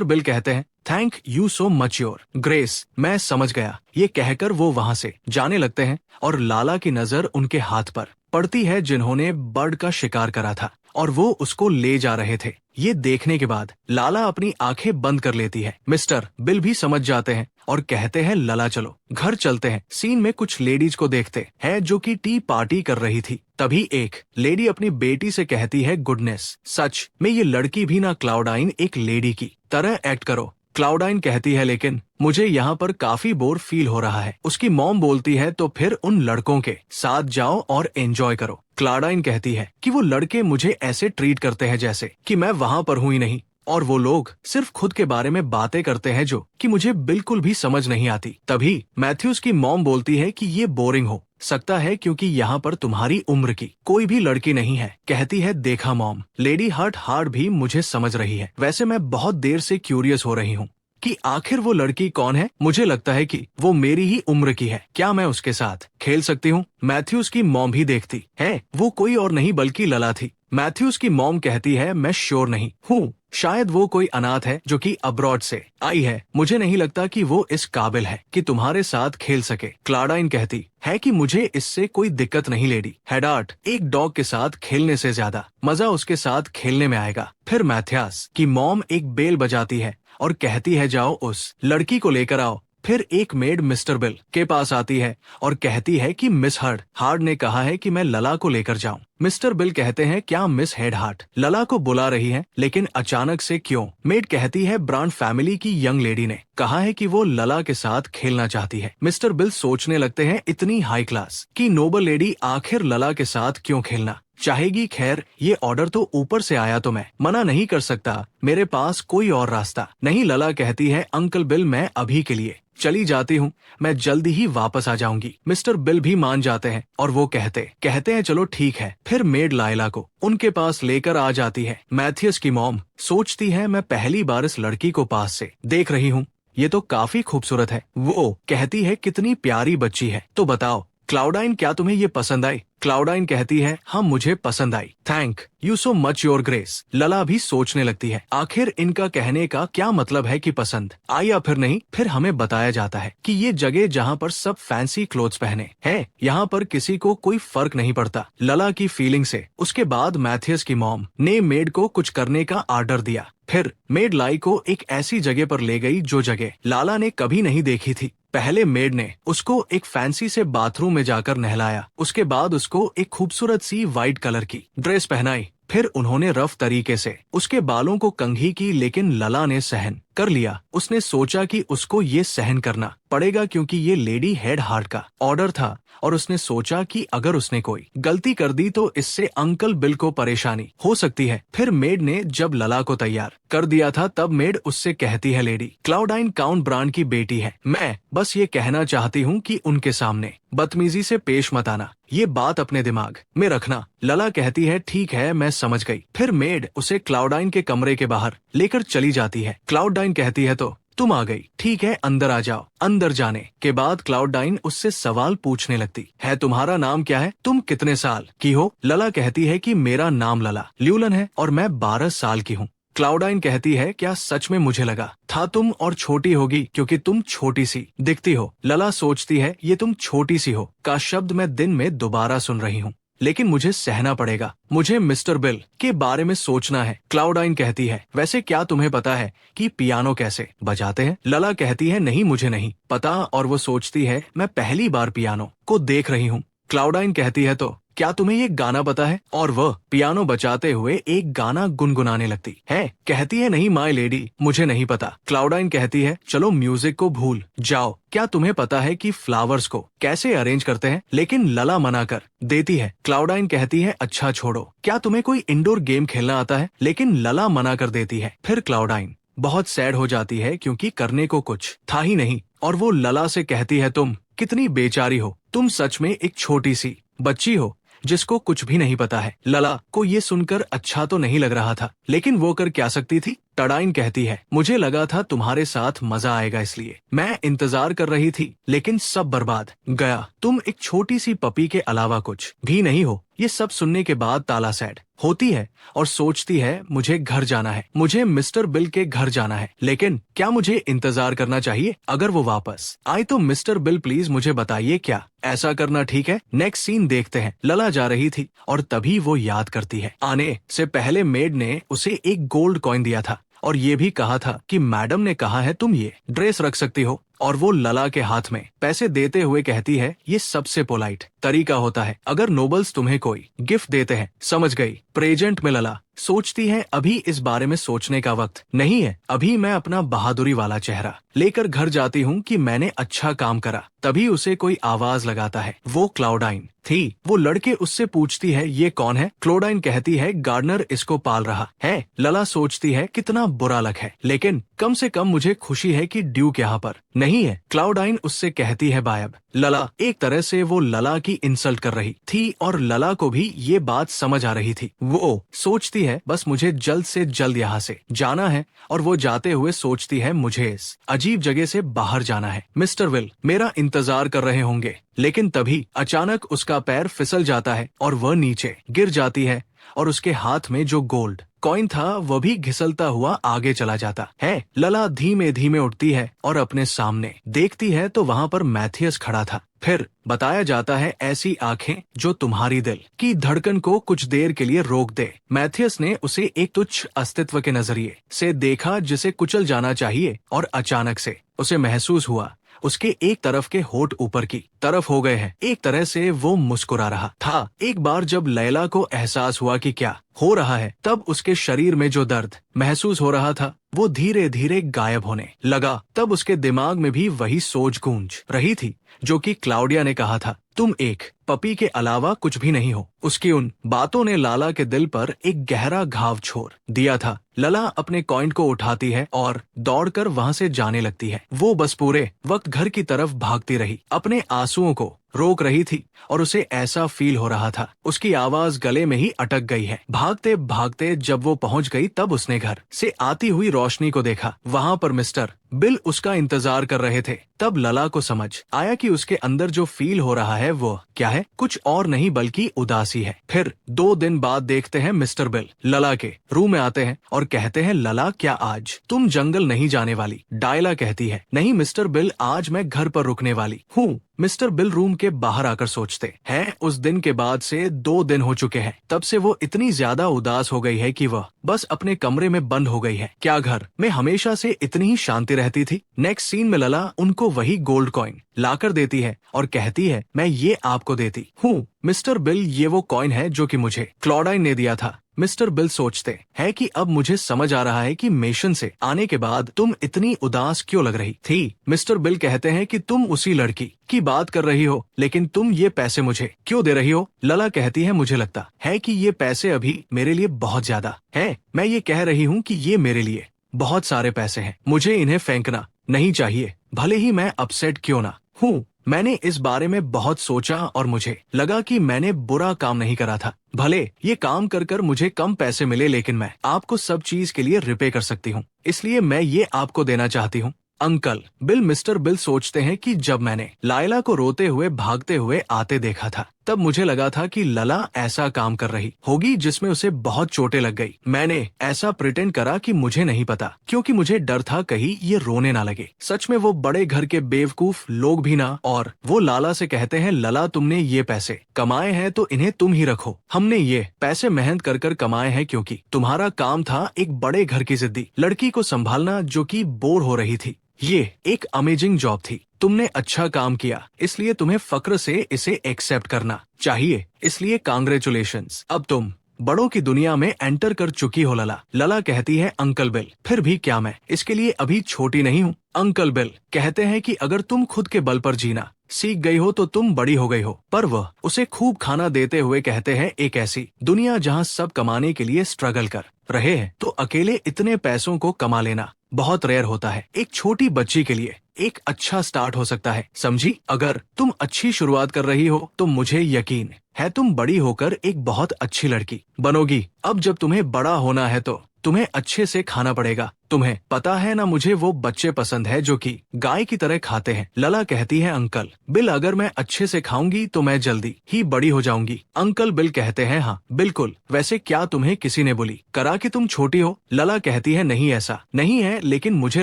बिल कहते हैं, thank you so much your grace, मैं समझ गया। ये कहकर वो वहाँ से जाने लगते हैं और लाला की नजर उनके हाथ पर पड़ती है जिन्होंने बर्ड का शिकार करा था और वो उसको ले जा रहे थे। ये देखने के बाद लाला अपनी आंखें बंद कर लेती है। मिस्टर बिल भी समझ जाते हैं और कहते हैं, लला चलो घर चलते हैं। सीन में कुछ लेडीज को देखते हैं जो कि टी पार्टी कर रही थी। तभी एक लेडी अपनी बेटी से कहती है, गुडनेस, सच में ये लड़की भी ना क्लाउडाइन एक लेडी की तरह एक्ट करो। क्लाउडाइन कहती है, लेकिन मुझे यहाँ पर काफी बोर फील हो रहा है। उसकी मॉम बोलती है, तो फिर उन लड़कों के साथ जाओ और एंजॉय करो। क्लाउडाइन कहती है कि वो लड़के मुझे ऐसे ट्रीट करते हैं जैसे कि मैं वहाँ पर हूँ ही नहीं, और वो लोग सिर्फ खुद के बारे में बातें करते हैं जो कि मुझे बिल्कुल भी समझ नहीं आती। तभी मैथ्यूज की मॉम बोलती है कि ये बोरिंग हो सकता है क्योंकि यहाँ पर तुम्हारी उम्र की कोई भी लड़की नहीं है। कहती है, देखा मॉम, लेडी हार्ट भी मुझे समझ रही है। वैसे मैं बहुत देर से क्यूरियस हो रही हूँ कि आखिर वो लड़की कौन है। मुझे लगता है कि वो मेरी ही उम्र की है। क्या मैं उसके साथ खेल सकती हूँ? मैथ्यूज की मॉम भी देखती है, वो कोई और नहीं बल्कि लला थी। मैथ्यूज की मॉम कहती है, मैं श्योर नहीं हूँ, शायद वो कोई अनाथ है जो कि अब्रॉड से आई है। मुझे नहीं लगता कि वो इस काबिल है कि तुम्हारे साथ खेल सके। क्लाउडाइन कहती है कि मुझे इससे कोई दिक्कत नहीं लेडी हेडार्ट, एक डॉग के साथ खेलने से ज्यादा मजा उसके साथ खेलने में आएगा। फिर मैथियास की मॉम एक बेल बजाती है और कहती है, जाओ उस लड़की को लेकर आओ। फिर एक मेड मिस्टर बिल के पास आती है और कहती है कि मिस हार्ड ने कहा है कि मैं लला को लेकर जाऊं। मिस्टर बिल कहते हैं, क्या मिस हेडहार्ट लला को बुला रही हैं? लेकिन अचानक से क्यों? मेड कहती है, ब्रांड फैमिली की यंग लेडी ने कहा है कि वो लला के साथ खेलना चाहती है। मिस्टर बिल सोचने लगते हैं, इतनी हाई क्लास की नोबल लेडी आखिर लला के साथ क्यों खेलना चाहेगी? खैर, ये ऑर्डर तो ऊपर से आया तो मैं मना नहीं कर सकता, मेरे पास कोई और रास्ता नहीं। लला कहती है, अंकल बिल, मैं अभी के लिए चली जाती हूँ, मैं जल्दी ही वापस आ जाऊंगी। मिस्टर बिल भी मान जाते हैं और वो कहते हैं चलो ठीक है। फिर मेड लायला को उनके पास लेकर आ जाती है। मैथियस की मॉम सोचती है मैं पहली बार इस लड़की को पास से देख रही हूँ, ये तो काफी खूबसूरत है। वो कहती है कितनी प्यारी बच्ची है। तो बताओ क्लाउडाइन, क्या तुम्हें ये पसंद आई? क्लाउडाइन कहती है हाँ मुझे पसंद आई, thank you so much your grace. लला भी सोचने लगती है आखिर इनका कहने का क्या मतलब है कि पसंद आई या फिर नहीं। फिर हमें बताया जाता है कि ये जगह जहाँ पर सब फैंसी क्लोथ्स पहने हैं, यहाँ पर किसी को कोई फर्क नहीं पड़ता लला की फीलिंग से। उसके बाद मैथियस की मॉम ने मेड को कुछ करने का आर्डर दिया। फिर मेड लाई को एक ऐसी जगह पर ले गई जो जगह लाला ने कभी नहीं देखी थी। पहले मेड ने उसको एक फैंसी से बाथरूम में जाकर नहलाया। उसके बाद उसको एक खूबसूरत सी वाइट कलर की ड्रेस पहनाई। फिर उन्होंने रफ तरीके से उसके बालों को कंघी की, लेकिन लला ने सहन कर लिया। उसने सोचा कि उसको ये सहन करना पड़ेगा क्योंकि ये लेडी हेड हार्ट का ऑर्डर था, और उसने सोचा कि अगर उसने कोई गलती कर दी तो इससे अंकल बिल को परेशानी हो सकती है। फिर मेड ने जब लला को तैयार कर दिया था तब मेड उससे कहती है लेडी क्लाउडाइन काउंट ब्रांड की बेटी है, मैं बस ये कहना चाहती हूँ कि उनके सामने बदतमीजी से पेश मत आना, ये बात अपने दिमाग में रखना। लला कहती है ठीक है मैं समझ गई। फिर मेड उसे क्लाउडाइन के कमरे के बाहर लेकर चली जाती है। क्लाउडाइन कहती है तो तुम आ गई, ठीक है अंदर आ जाओ। अंदर जाने के बाद क्लाउडाइन उससे सवाल पूछने लगती है तुम्हारा नाम क्या है, तुम कितने साल की हो? लला कहती है कि मेरा नाम लला ल्यूलन है और मैं 12 साल की हूँ। क्लाउडाइन कहती है क्या सच में? मुझे लगा था तुम और छोटी होगी क्योंकि तुम छोटी सी दिखती हो। लला सोचती है ये तुम छोटी सी हो का शब्द मैं दिन में दोबारा सुन रही हूँ, लेकिन मुझे सहना पड़ेगा, मुझे मिस्टर बिल के बारे में सोचना है। क्लाउडाइन कहती है वैसे क्या तुम्हें पता है कि पियानो कैसे बजाते हैं? लला कहती है नहीं मुझे नहीं पता, और वो सोचती है मैं पहली बार पियानो को देख रही हूँ। क्लाउडाइन कहती है तो क्या तुम्हें ये गाना पता है? और वह पियानो बजाते हुए एक गाना गुनगुनाने लगती है। कहती है नहीं माय लेडी मुझे नहीं पता। क्लाउडाइन कहती है चलो म्यूजिक को भूल जाओ, क्या तुम्हें पता है कि फ्लावर्स को कैसे अरेंज करते हैं? लेकिन लला मना कर देती है। क्लाउडाइन कहती है अच्छा छोड़ो, क्या तुम्हें कोई इंडोर गेम खेलना आता है? लेकिन लला मना कर देती है। फिर क्लाउडाइन बहुत सैड हो जाती है क्योंकि करने को कुछ था ही नहीं, और वो लला से कहती है तुम कितनी बेचारी हो, तुम सच में एक छोटी सी बच्ची हो जिसको कुछ भी नहीं पता है। लला को ये सुनकर अच्छा तो नहीं लग रहा था, लेकिन वो कर क्या सकती थी। टडाइन कहती है मुझे लगा था तुम्हारे साथ मजा आएगा इसलिए मैं इंतजार कर रही थी, लेकिन सब बर्बाद गया। तुम एक छोटी सी पपी के अलावा कुछ भी नहीं हो। ये सब सुनने के बाद ताला सैड होती है और सोचती है मुझे घर जाना है, मुझे मिस्टर बिल के घर जाना है, लेकिन क्या मुझे इंतजार करना चाहिए? अगर वो वापस आए तो मिस्टर बिल प्लीज मुझे बताइए क्या ऐसा करना ठीक है? नेक्स्ट सीन देखते हैं। लला जा रही थी और तभी वो याद करती है आने से पहले मेड ने उसे एक गोल्ड कॉइन दिया था और ये भी कहा था कि मैडम ने कहा है तुम ये ड्रेस रख सकती हो, और वो लला के हाथ में पैसे देते हुए कहती है ये सबसे पोलाइट तरीका होता है अगर नोबल्स तुम्हें कोई गिफ्ट देते हैं, समझ गई? प्रेजेंट में लला सोचती है अभी इस बारे में सोचने का वक्त नहीं है, अभी मैं अपना बहादुरी वाला चेहरा लेकर घर जाती हूँ कि मैंने अच्छा काम करा। तभी उसे कोई आवाज लगाता है, वो क्लाउडाइन थी। वो लड़के उससे पूछती है ये कौन है? क्लाउडाइन कहती है गार्डनर इसको पाल रहा है। लला सोचती है कितना बुरा लग है, लेकिन कम से कम मुझे खुशी है कि ड्यूक यहाँ पर नहीं है। क्लाउडाइन उससे कहती है बायब। लला एक तरह से वो लला की इंसल्ट कर रही थी और लला को भी ये बात समझ आ रही थी। वो सोचती है बस मुझे जल्द से जल्द यहाँ से जाना है, और वो जाते हुए सोचती है मुझे इस अजीब जगह से बाहर जाना है। मिस्टर विल मेरा इंतजार कर रहे होंगे, लेकिन तभी अचानक उसका पैर फिसल जाता है और वह नीचे गिर जाती है और उसके हाथ में जो गोल्ड कॉइन था वह भी घिसलता हुआ आगे चला जाता है। लला धीमे धीमे उठती है और अपने सामने देखती है तो वहाँ पर मैथियस खड़ा था। फिर बताया जाता है ऐसी आंखें जो तुम्हारी दिल की धड़कन को कुछ देर के लिए रोक दे। मैथियस ने उसे एक तुच्छ अस्तित्व के नजरिए से देखा जिसे कुचल जाना चाहिए, और अचानक से उसे महसूस हुआ उसके एक तरफ के होठ ऊपर की तरफ हो गए हैं। एक तरह से वो मुस्कुरा रहा था। एक बार जब लैला को एहसास हुआ कि क्या हो रहा है, तब उसके शरीर में जो दर्द महसूस हो रहा था वो धीरे धीरे गायब होने लगा। तब उसके दिमाग में भी वही सोच गूंज रही थी जो कि क्लाउडिया ने कहा था, तुम एक पपी के अलावा कुछ भी नहीं हो। उसकी उन बातों ने लाला के दिल पर एक गहरा घाव छोड़ दिया था। लला अपने कॉइन को उठाती है और दौड़कर वहां से जाने लगती है। वो बस पूरे वक्त घर की तरफ भागती रही, अपने आंसुओं को रोक रही थी और उसे ऐसा फील हो रहा था उसकी आवाज गले में ही अटक गई है। भागते भागते जब वो पहुंच गई तब उसने घर से आती हुई रोशनी को देखा। वहां पर मिस्टर बिल उसका इंतजार कर रहे थे। तब लला को समझ आया कि उसके अंदर जो फील हो रहा है वो क्या है, कुछ और नहीं बल्कि उदासी है। फिर 2 दिन बाद देखते हैं मिस्टर बिल लला के रूम में आते हैं और कहते हैं, लला क्या आज तुम जंगल नहीं जाने वाली? डायला कहती है, नहीं मिस्टर बिल, आज मैं घर पर रुकने वाली हूँ। मिस्टर बिल रूम के बाहर आकर सोचते हैं, उस दिन के बाद से 2 दिन हो चुके हैं। तब से वो इतनी ज्यादा उदास हो गई है कि वह बस अपने कमरे में बंद हो गई है। क्या घर में हमेशा से इतनी ही शांति रहती थी? नेक्स्ट सीन में लला उनको वही गोल्ड कॉइन लाकर देती है और कहती है, मैं ये आपको देती हूँ मिस्टर बिल, ये वो कॉइन है जो कि मुझे क्लॉडाइन ने दिया था। मिस्टर बिल सोचते हैं कि अब मुझे समझ आ रहा है कि मिशन से आने के बाद तुम इतनी उदास क्यों लग रही थी। मिस्टर बिल कहते हैं कि तुम उसी लड़की की बात कर रही हो, लेकिन तुम ये पैसे मुझे क्यों दे रही हो? लला कहती है, मुझे लगता है कि ये पैसे अभी मेरे लिए बहुत ज्यादा है। मैं ये कह रही हूँ कि ये मेरे लिए बहुत सारे पैसे हैं, मुझे इन्हें फेंकना नहीं चाहिए, भले ही मैं अपसेट क्यों ना हूँ। मैंने इस बारे में बहुत सोचा और मुझे लगा कि मैंने बुरा काम नहीं करा था। भले ये काम कर कर मुझे कम पैसे मिले, लेकिन मैं आपको सब चीज के लिए रिपे कर सकती हूँ, इसलिए मैं ये आपको देना चाहती हूँ। अंकल बिल मिस्टर बिल सोचते हैं कि जब मैंने लायला को रोते हुए भागते हुए आते देखा था तब मुझे लगा था कि लला ऐसा काम कर रही होगी जिसमें उसे बहुत चोटें लग गई। मैंने ऐसा प्रिटेंड करा कि मुझे नहीं पता, क्योंकि मुझे डर था कहीं ये रोने ना लगे। सच में वो बड़े घर के बेवकूफ लोग भी ना। और वो लाला से कहते हैं, लला तुमने ये पैसे कमाए हैं तो इन्हें तुम ही रखो। हमने ये पैसे मेहनत कर कर कमाए हैं क्योंकि तुम्हारा काम था एक बड़े घर की जिद्दी लड़की को संभालना जो कि बोर हो रही थी। ये एक अमेजिंग जॉब थी, तुमने अच्छा काम किया, इसलिए तुम्हें फक्र से इसे एक्सेप्ट करना चाहिए, इसलिए कांग्रेचुलेशंस। अब तुम बड़ों की दुनिया में एंटर कर चुकी हो लला। लला कहती है, अंकल बिल फिर भी क्या मैं इसके लिए अभी छोटी नहीं हूँ? अंकल बिल कहते हैं कि अगर तुम खुद के बल पर जीना सीख गई हो तो तुम बड़ी हो गई हो। पर वह उसे खूब खाना देते हुए कहते हैं, एक ऐसी दुनिया जहाँ सब कमाने के लिए स्ट्रगल कर रहे हैं तो अकेले इतने पैसों को कमा लेना बहुत रेयर होता है। एक छोटी बच्ची के लिए एक अच्छा स्टार्ट हो सकता है, समझी? अगर तुम अच्छी शुरुआत कर रही हो तो मुझे यकीन है तुम बड़ी होकर एक बहुत अच्छी लड़की बनोगी। अब जब तुम्हें बड़ा होना है तो तुम्हें अच्छे से खाना पड़ेगा। तुम्हें पता है ना, मुझे वो बच्चे पसंद है जो कि गाय की तरह खाते हैं। लला कहती है, अंकल बिल अगर मैं अच्छे से खाऊंगी तो मैं जल्दी ही बड़ी हो जाऊंगी। अंकल बिल कहते हैं, हाँ बिल्कुल, वैसे क्या तुम्हें किसी ने बोली करा कि तुम छोटी हो? लला कहती है, नहीं ऐसा नहीं है, लेकिन मुझे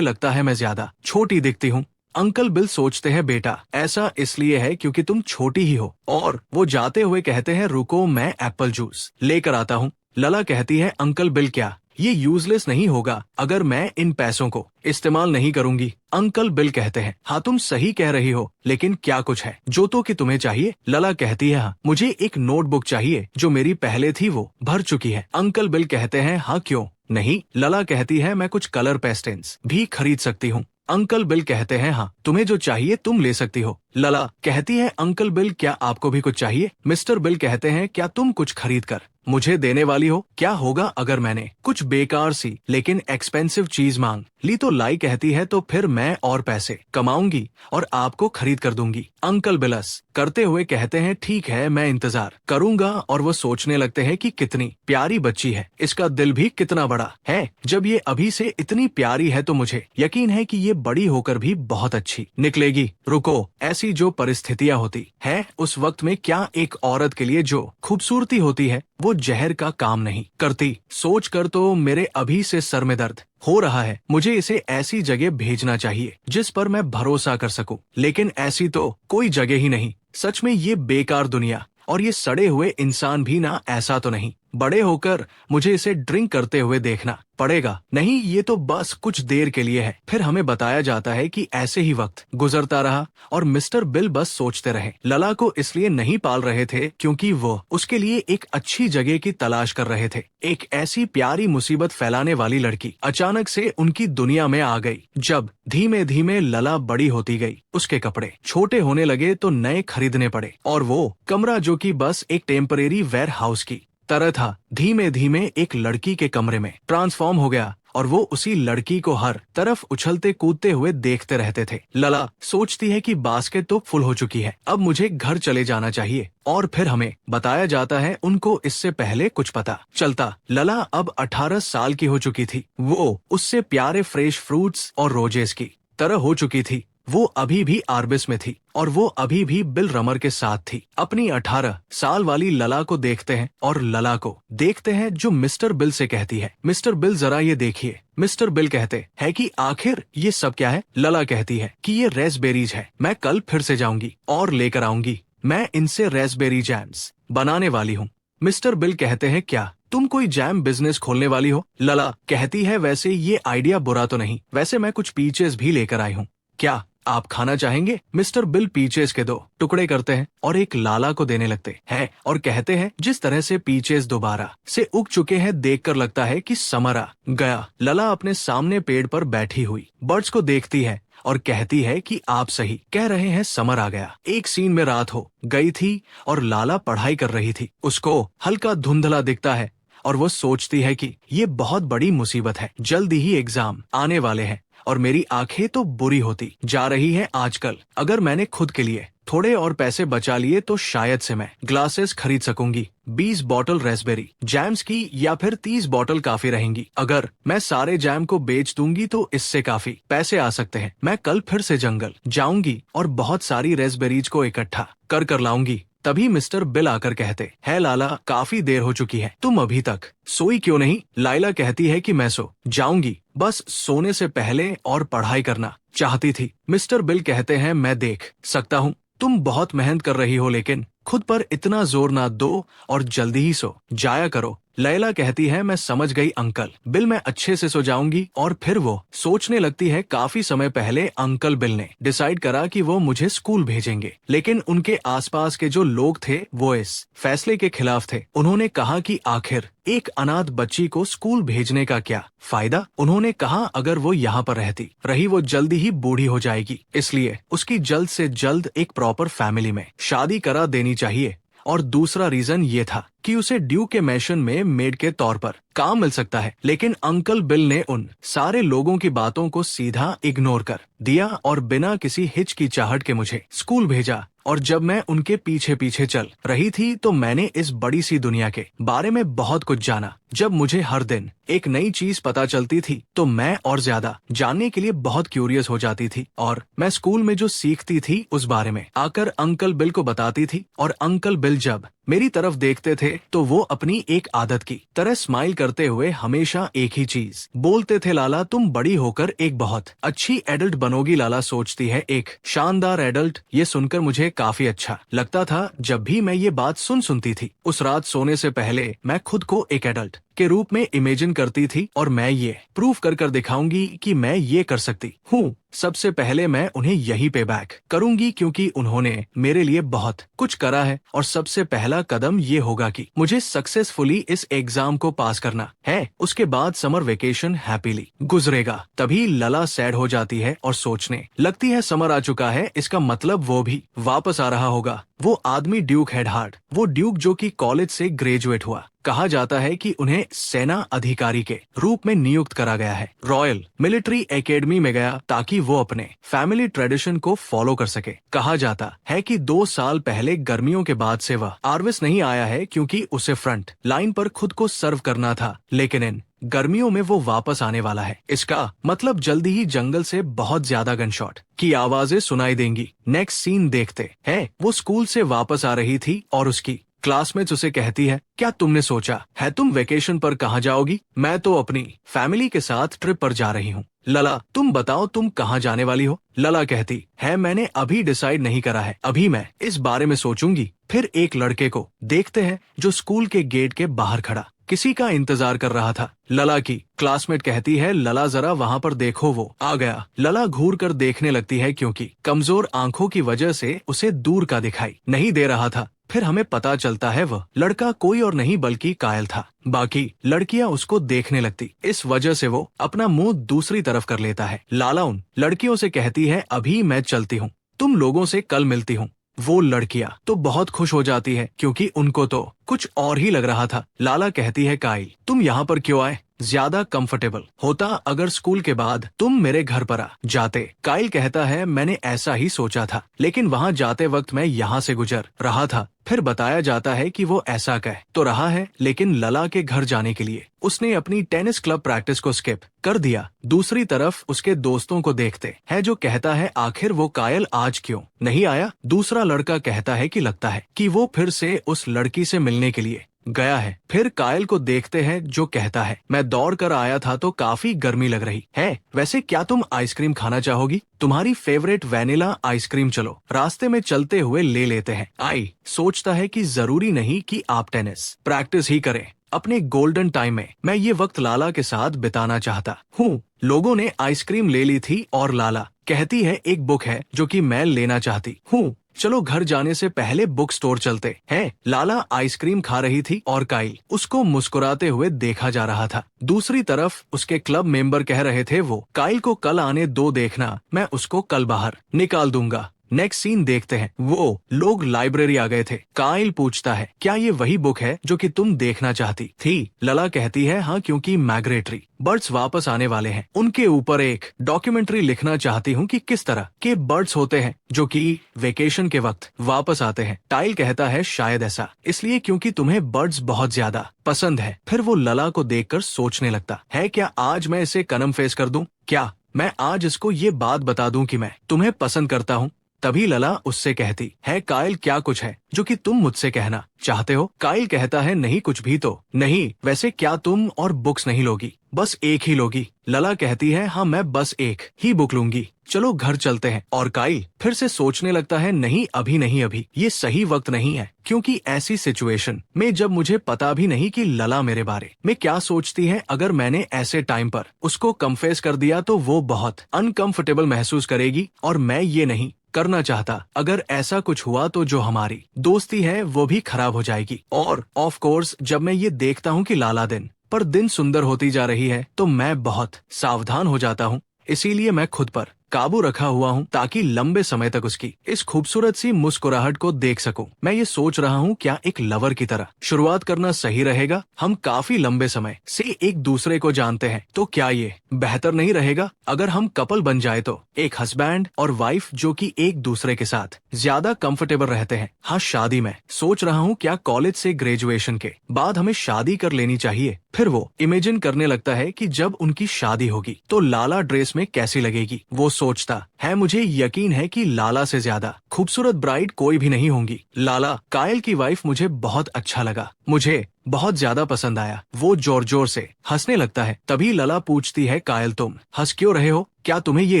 लगता है मैं ज्यादा छोटी दिखती हूँ। अंकल बिल सोचते हैं, बेटा ऐसा इसलिए है क्योंकि तुम छोटी ही हो। और वो जाते हुए कहते हैं, रुको मैं एप्पल जूस लेकर आता हूँ। लला कहती है, अंकल बिल क्या ये यूजलेस नहीं होगा अगर मैं इन पैसों को इस्तेमाल नहीं करूंगी? अंकल बिल कहते हैं, हाँ तुम सही कह रही हो, लेकिन क्या कुछ है जो तो कि तुम्हें चाहिए? लला कहती है, हाँ मुझे एक नोटबुक चाहिए, जो मेरी पहले थी वो भर चुकी है। अंकल बिल कहते हैं, हाँ क्यों नहीं? लला कहती है, मैं कुछ कलर पेस्टेंस भी खरीद सकती हूँ। अंकल बिल कहते हैं, हाँ तुम्हें जो चाहिए तुम ले सकती हो। लला कहती है, अंकल बिल क्या आपको भी कुछ चाहिए? मिस्टर बिल कहते हैं, क्या तुम कुछ खरीद कर मुझे देने वाली हो? क्या होगा अगर मैंने कुछ बेकार सी लेकिन एक्सपेंसिव चीज मांग ली तो? लाई कहती है, तो फिर मैं और पैसे कमाऊंगी और आपको खरीद कर दूंगी। अंकल बिलस करते हुए कहते हैं, ठीक है मैं इंतजार करूंगा। और वो सोचने लगते हैं कि कितनी प्यारी बच्ची है, इसका दिल भी कितना बड़ा है। जब ये अभी से इतनी प्यारी है तो मुझे यकीन है कि ये बड़ी होकर भी बहुत अच्छी निकलेगी। रुको, ऐसी जो परिस्थितियां होती है उस वक्त में क्या एक औरत के लिए जो खूबसूरती होती है वो जहर का काम नहीं करती? सोच कर तो मेरे अभी से सर में दर्द हो रहा है। मुझे इसे ऐसी जगह भेजना चाहिए जिस पर मैं भरोसा कर सकूं, लेकिन ऐसी तो कोई जगह ही नहीं। सच में ये बेकार दुनिया और ये सड़े हुए इंसान भी ना ऐसा तो नहीं। बड़े होकर मुझे इसे ड्रिंक करते हुए देखना पड़ेगा। नहीं, ये तो बस कुछ देर के लिए है। फिर हमें बताया जाता है कि ऐसे ही वक्त गुजरता रहा और मिस्टर बिल बस सोचते रहे। लला को इसलिए नहीं पाल रहे थे क्योंकि वो उसके लिए एक अच्छी जगह की तलाश कर रहे थे। एक ऐसी प्यारी मुसीबत फैलाने वाली लड़की अचानक से उनकी दुनिया में आ गई। जब धीमे धीमे लला बड़ी होती गई, उसके कपड़े छोटे होने लगे तो नए खरीदने पड़े और वो कमरा, जो कि बस एक टेम्परेरी वेयर हाउस की तरह था, धीमे धीमे एक लड़की के कमरे में ट्रांसफॉर्म हो गया और वो उसी लड़की को हर तरफ उछलते कूदते हुए देखते रहते थे। लला सोचती है कि बास्केट तो फुल हो चुकी है, अब मुझे घर चले जाना चाहिए। और फिर हमें बताया जाता है उनको इससे पहले कुछ पता चलता लला अब 18 साल की हो चुकी थी। वो उससे प्यारे फ्रेश फ्रूट्स और रोजेस की तरह हो चुकी थी। वो अभी भी आर्बिस में थी और वो अभी भी बिल रमर के साथ थी। अपनी 18 साल वाली लला को देखते हैं और लला को देखते हैं जो मिस्टर बिल से कहती है, मिस्टर बिल जरा ये देखिए। मिस्टर बिल कहते हैं कि आखिर ये सब क्या है। लला कहती है कि ये रेस्पबेरीज है, मैं कल फिर से जाऊंगी और लेकर आऊंगी। मैं इनसे रेस्पबेरी जैम्स बनाने वाली हूँ। मिस्टर बिल कहते हैं क्या तुम कोई जैम बिजनेस खोलने वाली हो? लला कहती है वैसे ये आइडिया बुरा तो नहीं, वैसे मैं कुछ पीचेस भी लेकर आई हूँ, क्या आप खाना चाहेंगे? मिस्टर बिल पीचेस के 2 टुकड़े करते हैं और एक लाला को देने लगते हैं और कहते हैं जिस तरह से पीचेस दोबारा से उग चुके हैं देखकर लगता है कि समर आ गया। लला अपने सामने पेड़ पर बैठी हुई बर्ड्स को देखती है और कहती है कि आप सही कह रहे हैं, समर आ गया। एक सीन में रात हो गई थी और लाला पढ़ाई कर रही थी। उसको हल्का धुंधला दिखता है और वो सोचती है कि ये बहुत बड़ी मुसीबत है, जल्दी ही एग्जाम आने वाले हैं और मेरी आंखें तो बुरी होती जा रही हैं आजकल। अगर मैंने खुद के लिए थोड़े और पैसे बचा लिए तो शायद से मैं ग्लासेस खरीद सकूंगी। 20 बॉटल रेस्पबेरी जैम्स की या फिर 30 बॉटल काफी रहेंगी। अगर मैं सारे जैम को बेच दूंगी तो इससे काफी पैसे आ सकते हैं। मैं कल फिर से जंगल जाऊंगी और बहुत सारी रेस्पबेरीज को इकट्ठा कर लाऊंगी। तभी मिस्टर बिल आकर कहते है लाला, काफी देर हो चुकी है, तुम अभी तक सोई क्यों नहीं? लाइला कहती है कि मैं सो जाऊंगी, बस सोने से पहले और पढ़ाई करना चाहती थी। मिस्टर बिल कहते हैं मैं देख सकता हूँ तुम बहुत मेहनत कर रही हो, लेकिन खुद पर इतना जोर ना दो और जल्दी ही सो जाया करो। लैला कहती है मैं समझ गई अंकल बिल, मैं अच्छे से सो जाऊंगी। और फिर वो सोचने लगती है काफी समय पहले अंकल बिल ने डिसाइड करा कि वो मुझे स्कूल भेजेंगे, लेकिन उनके आसपास के जो लोग थे वो इस फैसले के खिलाफ थे। उन्होंने कहा कि आखिर एक अनाथ बच्ची को स्कूल भेजने का क्या फायदा। उन्होंने कहा अगर वो यहाँ पर रहती रही वो जल्दी ही बूढ़ी हो जाएगी, इसलिए उसकी जल्द से जल्द एक प्रॉपर फैमिली में शादी करा देनी चाहिए। और दूसरा रीजन ये था कि उसे ड्यू के मैशन में मेड के तौर पर काम मिल सकता है। लेकिन अंकल बिल ने उन सारे लोगों की बातों को सीधा इग्नोर कर दिया और बिना किसी हिचकिचाहट के मुझे स्कूल भेजा। और जब मैं उनके पीछे पीछे चल रही थी तो मैंने इस बड़ी सी दुनिया के बारे में बहुत कुछ जाना। जब मुझे हर दिन एक नई चीज पता चलती थी तो मैं और ज्यादा जानने के लिए बहुत क्यूरियस हो जाती थी और मैं स्कूल में जो सीखती थी उस बारे में आकर अंकल बिल को बताती थी। और अंकल बिल जब मेरी तरफ देखते थे तो वो अपनी एक आदत की तरह स्माइल करते हुए हमेशा एक ही चीज बोलते थे, लाला तुम बड़ी होकर एक बहुत अच्छी एडल्ट बनोगी। लाला सोचती है एक शानदार एडल्ट। ये सुनकर मुझे काफी अच्छा लगता था जब भी मैं ये बात सुनती थी। उस रात सोने से पहले मैं खुद को एक एडल्ट के रूप में इमेजिन करती थी और मैं ये प्रूफ कर दिखाऊंगी कि मैं ये कर सकती हूँ। सबसे पहले मैं उन्हें यही पे बैक करूंगी क्योंकि उन्होंने मेरे लिए बहुत कुछ करा है। और सबसे पहला कदम ये होगा कि मुझे सक्सेसफुली इस एग्जाम को पास करना है। उसके बाद समर वेकेशन हैप्पीली गुजरेगा। तभी लला सैड हो जाती है और सोचने लगती है समर आ चुका है, इसका मतलब वो भी वापस आ रहा होगा। वो आदमी ड्यूक हेडहार्ट, वो ड्यूक जो कि कॉलेज से ग्रेजुएट हुआ। कहा जाता है कि उन्हें सेना अधिकारी के रूप में नियुक्त करा गया है। रॉयल मिलिट्री एकेडमी में गया ताकि वो अपने फैमिली ट्रेडिशन को फॉलो कर सके। कहा जाता है कि 2 साल पहले गर्मियों के बाद से वह आर्विस नहीं आया है क्योंकि उसे फ्रंट लाइन पर खुद को सर्व करना था, लेकिन इन गर्मियों में वो वापस आने वाला है। इसका मतलब जल्दी ही जंगल से बहुत ज्यादा गनशॉट की आवाजें सुनाई देंगी। नेक्स्ट सीन देखते हैं, वो स्कूल से वापस आ रही थी और उसकी क्लासमेट्स उसे कहती है, क्या तुमने सोचा है तुम वेकेशन पर कहाँ जाओगी? मैं तो अपनी फैमिली के साथ ट्रिप पर जा रही हूँ। लला, तुम बताओ तुम कहाँ जाने वाली हो? लला कहती है, मैंने अभी डिसाइड नहीं करा है, अभी मैं इस बारे में सोचूंगी। फिर एक लड़के को देखते हैं जो स्कूल के गेट के बाहर खड़ा किसी का इंतजार कर रहा था। लला की क्लासमेट कहती है, लला जरा वहाँ पर देखो, वो आ गया। लला घूर कर देखने लगती है क्योंकि कमजोर आंखों की वजह से उसे दूर का दिखाई नहीं दे रहा था। फिर हमें पता चलता है वह लड़का कोई और नहीं बल्कि कायल था। बाकी लड़कियां उसको देखने लगती, इस वजह से वो अपना मुंह दूसरी तरफ कर लेता है। लाला उन लड़कियों से कहती है, अभी मैं चलती हूँ, तुम लोगों से कल मिलती हूँ। वो लड़कियां तो बहुत खुश हो जाती है क्योंकि उनको तो कुछ और ही लग रहा था। लाला कहती है, कायल तुम यहाँ पर क्यों आए? ज्यादा कंफर्टेबल होता अगर स्कूल के बाद तुम मेरे घर पर आ जाते। कायल कहता है, मैंने ऐसा ही सोचा था, लेकिन वहाँ जाते वक्त मैं यहाँ से गुजर रहा था। फिर बताया जाता है कि वो ऐसा कह तो रहा है, लेकिन लला के घर जाने के लिए उसने अपनी टेनिस क्लब प्रैक्टिस को स्किप कर दिया। दूसरी तरफ उसके दोस्तों को देखते है जो कहता है, आखिर वो कायल आज क्यों नहीं आया? दूसरा लड़का कहता है कि लगता है कि वो फिर से उस लड़की से मिलने के लिए गया है। फिर कायल को देखते हैं जो कहता है, मैं दौड़ कर आया था तो काफी गर्मी लग रही है, वैसे क्या तुम आइसक्रीम खाना चाहोगी? तुम्हारी फेवरेट वैनिला आइसक्रीम चलो रास्ते में चलते हुए ले लेते हैं। आई सोचता है कि जरूरी नहीं कि आप टेनिस प्रैक्टिस ही करें, अपने गोल्डन टाइम में मैं ये वक्त लाला के साथ बिताना चाहता हूँ। लोगों ने आइसक्रीम ले ली थी और लाला कहती है, एक बुक है जो कि मैं लेना चाहती हूँ, चलो घर जाने से पहले बुक स्टोर चलते हैं। लाला आइसक्रीम खा रही थी और कायल उसको मुस्कुराते हुए देखा जा रहा था। दूसरी तरफ उसके क्लब मेंबर कह रहे थे, वो कायल को कल आने दो, देखना मैं उसको कल बाहर निकाल दूंगा। नेक्स्ट सीन देखते हैं, वो लोग लाइब्रेरी आ गए थे। कायल पूछता है, क्या ये वही बुक है जो कि तुम देखना चाहती थी? लला कहती है, हाँ, क्योंकि माइग्रेटरी बर्ड्स वापस आने वाले हैं, उनके ऊपर एक डॉक्यूमेंट्री लिखना चाहती हूँ कि किस तरह के बर्ड्स होते हैं जो कि वेकेशन के वक्त वापस आते हैं। कायल कहता है, शायद ऐसा इसलिए क्योंकि तुम्हें बर्ड्स बहुत ज्यादा पसंद है। फिर वो लला को देखकर सोचने लगता है, क्या आज मैं इसे कनम फेस कर दूं? क्या मैं आज इसको ये बात बता दूं कि मैं तुम्हें पसंद करता हूँ? तभी लला उससे कहती है, कायल क्या कुछ है जो कि तुम मुझसे कहना चाहते हो? कायल कहता है, नहीं कुछ भी तो नहीं, वैसे क्या तुम और बुक्स नहीं लोगी, बस एक ही लोगी? लला कहती है, हाँ मैं बस एक ही बुक लूंगी, चलो घर चलते हैं। और कायल फिर से सोचने लगता है, नहीं अभी नहीं, अभी ये सही वक्त नहीं है, क्योंकि ऐसी सिचुएशन में जब मुझे पता भी नहीं कि लला मेरे बारे में क्या सोचती है, अगर मैंने ऐसे टाइम पर उसको कन्फेस कर दिया तो वो बहुत अनकंफर्टेबल महसूस करेगी और मैं ये नहीं करना चाहता। अगर ऐसा कुछ हुआ तो जो हमारी दोस्ती है वो भी खराब हो जाएगी। और ऑफ कोर्स जब मैं ये देखता हूँ कि लाला दिन पर दिन सुंदर होती जा रही है तो मैं बहुत सावधान हो जाता हूँ, इसीलिए मैं खुद पर काबू रखा हुआ हूँ ताकि लंबे समय तक उसकी इस खूबसूरत सी मुस्कुराहट को देख सकूं। मैं ये सोच रहा हूँ, क्या एक लवर की तरह शुरुआत करना सही रहेगा? हम काफी लंबे समय से एक दूसरे को जानते हैं, तो क्या ये बेहतर नहीं रहेगा अगर हम कपल बन जाए तो एक हस्बैंड और वाइफ जो कि एक दूसरे के साथ ज्यादा कंफर्टेबल रहते हैं। हाँ, शादी में सोच रहा हूँ, क्या कॉलेज से ग्रेजुएशन के बाद हमें शादी कर लेनी चाहिए? फिर वो इमेजिन करने लगता है कि जब उनकी शादी होगी तो लाला ड्रेस में कैसी लगेगी। वो सोचता है, मुझे यकीन है कि लाला से ज्यादा खूबसूरत ब्राइड कोई भी नहीं होंगी। लाला कायल की वाइफ मुझे बहुत अच्छा लगा, मुझे बहुत ज्यादा पसंद आया। वो जोर जोर से हंसने लगता है। तभी लला पूछती है, कायल तुम हंस क्यों रहे हो? क्या तुम्हें ये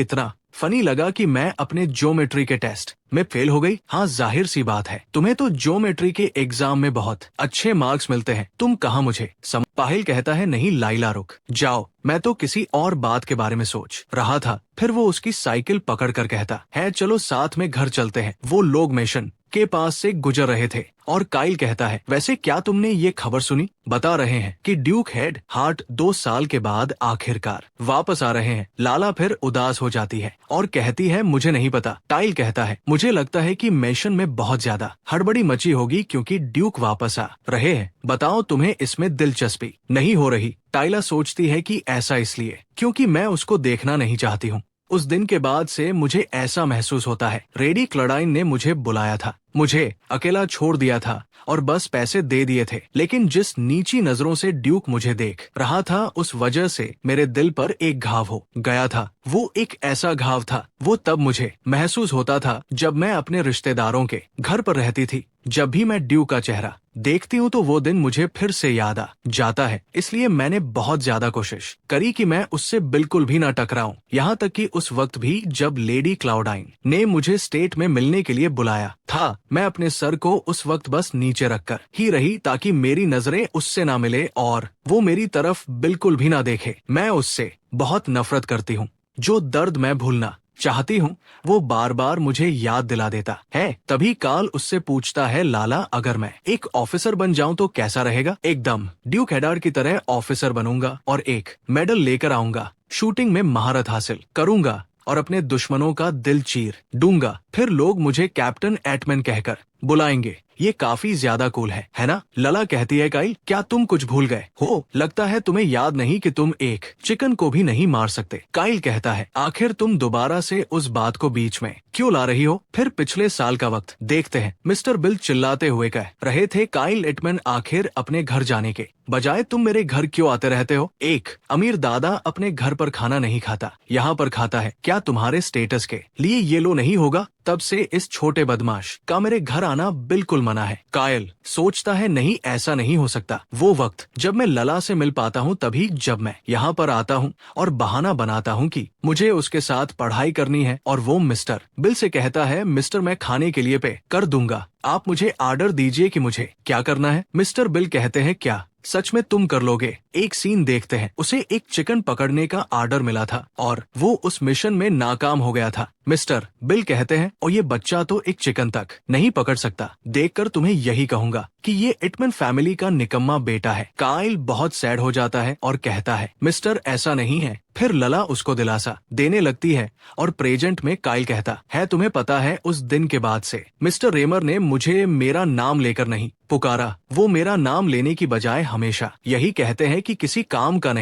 इतना फनी लगा कि मैं अपने ज्योमेट्री के टेस्ट में फेल हो गई? हाँ, जाहिर सी बात है, तुम्हें तो ज्योमेट्री के एग्जाम में बहुत अच्छे मार्क्स मिलते हैं, तुम कहाँ मुझे पाहिल कहता है, नहीं लाइला रुक जाओ, मैं तो किसी और बात के बारे में सोच रहा था। फिर वो उसकी साइकिल पकड़ कर कहता है, चलो साथ में घर चलते हैं। वो लोग मिशन के पास से गुजर रहे थे और कायल कहता है, वैसे क्या तुमने ये खबर सुनी? बता रहे हैं कि ड्यूक हेड हार्ट 2 साल के बाद आखिरकार वापस आ रहे हैं। लाला फिर उदास हो जाती है और कहती है, मुझे नहीं पता। कायल कहता है, मुझे लगता है कि मिशन में बहुत ज्यादा हड़बड़ी मची होगी क्योंकि ड्यूक वापस आ रहे हैं। बताओ तुम्हें इसमें दिलचस्पी नहीं हो रही? टाइला सोचती है कि ऐसा इसलिए क्योंकि मैं उसको देखना नहीं चाहती हूँ। उस दिन के बाद से मुझे ऐसा महसूस होता है रेडी क्लडाइन ने मुझे बुलाया था, मुझे अकेला छोड़ दिया था और बस पैसे दे दिए थे। लेकिन जिस नीची नजरों से ड्यूक मुझे देख रहा था, उस वजह से मेरे दिल पर एक घाव हो गया था। वो एक ऐसा घाव था, वो तब मुझे महसूस होता था जब मैं अपने रिश्तेदारों के घर पर रहती थी। जब भी मैं ड्यूक का चेहरा देखती हूँ तो वो दिन मुझे फिर से याद आ जाता है। इसलिए मैंने बहुत ज्यादा कोशिश करी कि मैं उससे बिल्कुल भी ना टकराऊं। यहाँ तक कि उस वक्त भी जब लेडी क्लाउडाइन ने मुझे स्टेट में मिलने के लिए बुलाया था, मैं अपने सर को उस वक्त बस नीचे रखकर ही रही ताकि मेरी नजरें उससे ना मिले और वो मेरी तरफ बिल्कुल भी ना देखे। मैं उससे बहुत नफरत करती हूँ। जो दर्द मैं भूलना चाहती हूँ वो बार बार मुझे याद दिला देता है। तभी काल उससे पूछता है, लाला अगर मैं एक ऑफिसर बन जाऊं तो कैसा रहेगा? एकदम ड्यूक हेडार की तरह ऑफिसर बनूंगा और एक मेडल लेकर आऊंगा, शूटिंग में महारत हासिल करूंगा और अपने दुश्मनों का दिल चीर दूंगा। फिर लोग मुझे कैप्टन एटमैन कहकर बुलाएंगे। ये काफी ज्यादा कूल है ना? लला कहती है, काइल क्या तुम कुछ भूल गए हो? लगता है तुम्हें याद नहीं कि तुम एक चिकन को भी नहीं मार सकते। काइल कहता है, आखिर तुम दोबारा से उस बात को बीच में क्यों ला रही हो? फिर पिछले साल का वक्त देखते हैं। मिस्टर बिल चिल्लाते हुए कह रहे थे, काइल एटमैन आखिर अपने घर जाने के बजाय तुम मेरे घर क्यों आते रहते हो? एक अमीर दादा अपने घर पर खाना नहीं खाता, यहाँ पर खाता है। क्या तुम्हारे स्टेटस के लिए ये लो नहीं होगा? तब से इस छोटे बदमाश का मेरे घर आना बिल्कुल मना है। कायल सोचता है, नहीं ऐसा नहीं हो सकता। वो वक्त जब मैं लला से मिल पाता हूँ तभी जब मैं यहाँ पर आता हूँ और बहाना बनाता हूँ कि मुझे उसके साथ पढ़ाई करनी है। और वो मिस्टर बिल से कहता है, मिस्टर मैं खाने के लिए पे कर दूंगा, आप मुझे आर्डर दीजिए कि मुझे क्या करना है। मिस्टर बिल कहते हैं, क्या सच में तुम कर लोगे? एक सीन देखते हैं। उसे एक चिकन पकड़ने का आर्डर मिला था और वो उस मिशन में नाकाम हो गया था। मिस्टर बिल कहते हैं, और ये बच्चा तो एक चिकन तक नहीं पकड़ सकता। देखकर तुम्हें यही कहूंगा कि ये एटमैन फैमिली का निकम्मा बेटा है। काइल बहुत सैड हो जाता है और कहता है, मिस्टर ऐसा नहीं है। फिर लला उसको दिलासा देने लगती है और प्रेजेंट में काइल कहता है, तुम्हें पता है उस दिन के बाद से मिस्टर रेमर ने मुझे मेरा नाम लेकर नहीं पुकारा। वो मेरा नाम लेने की बजाय हमेशा यही कहते हैं कि किसी काम का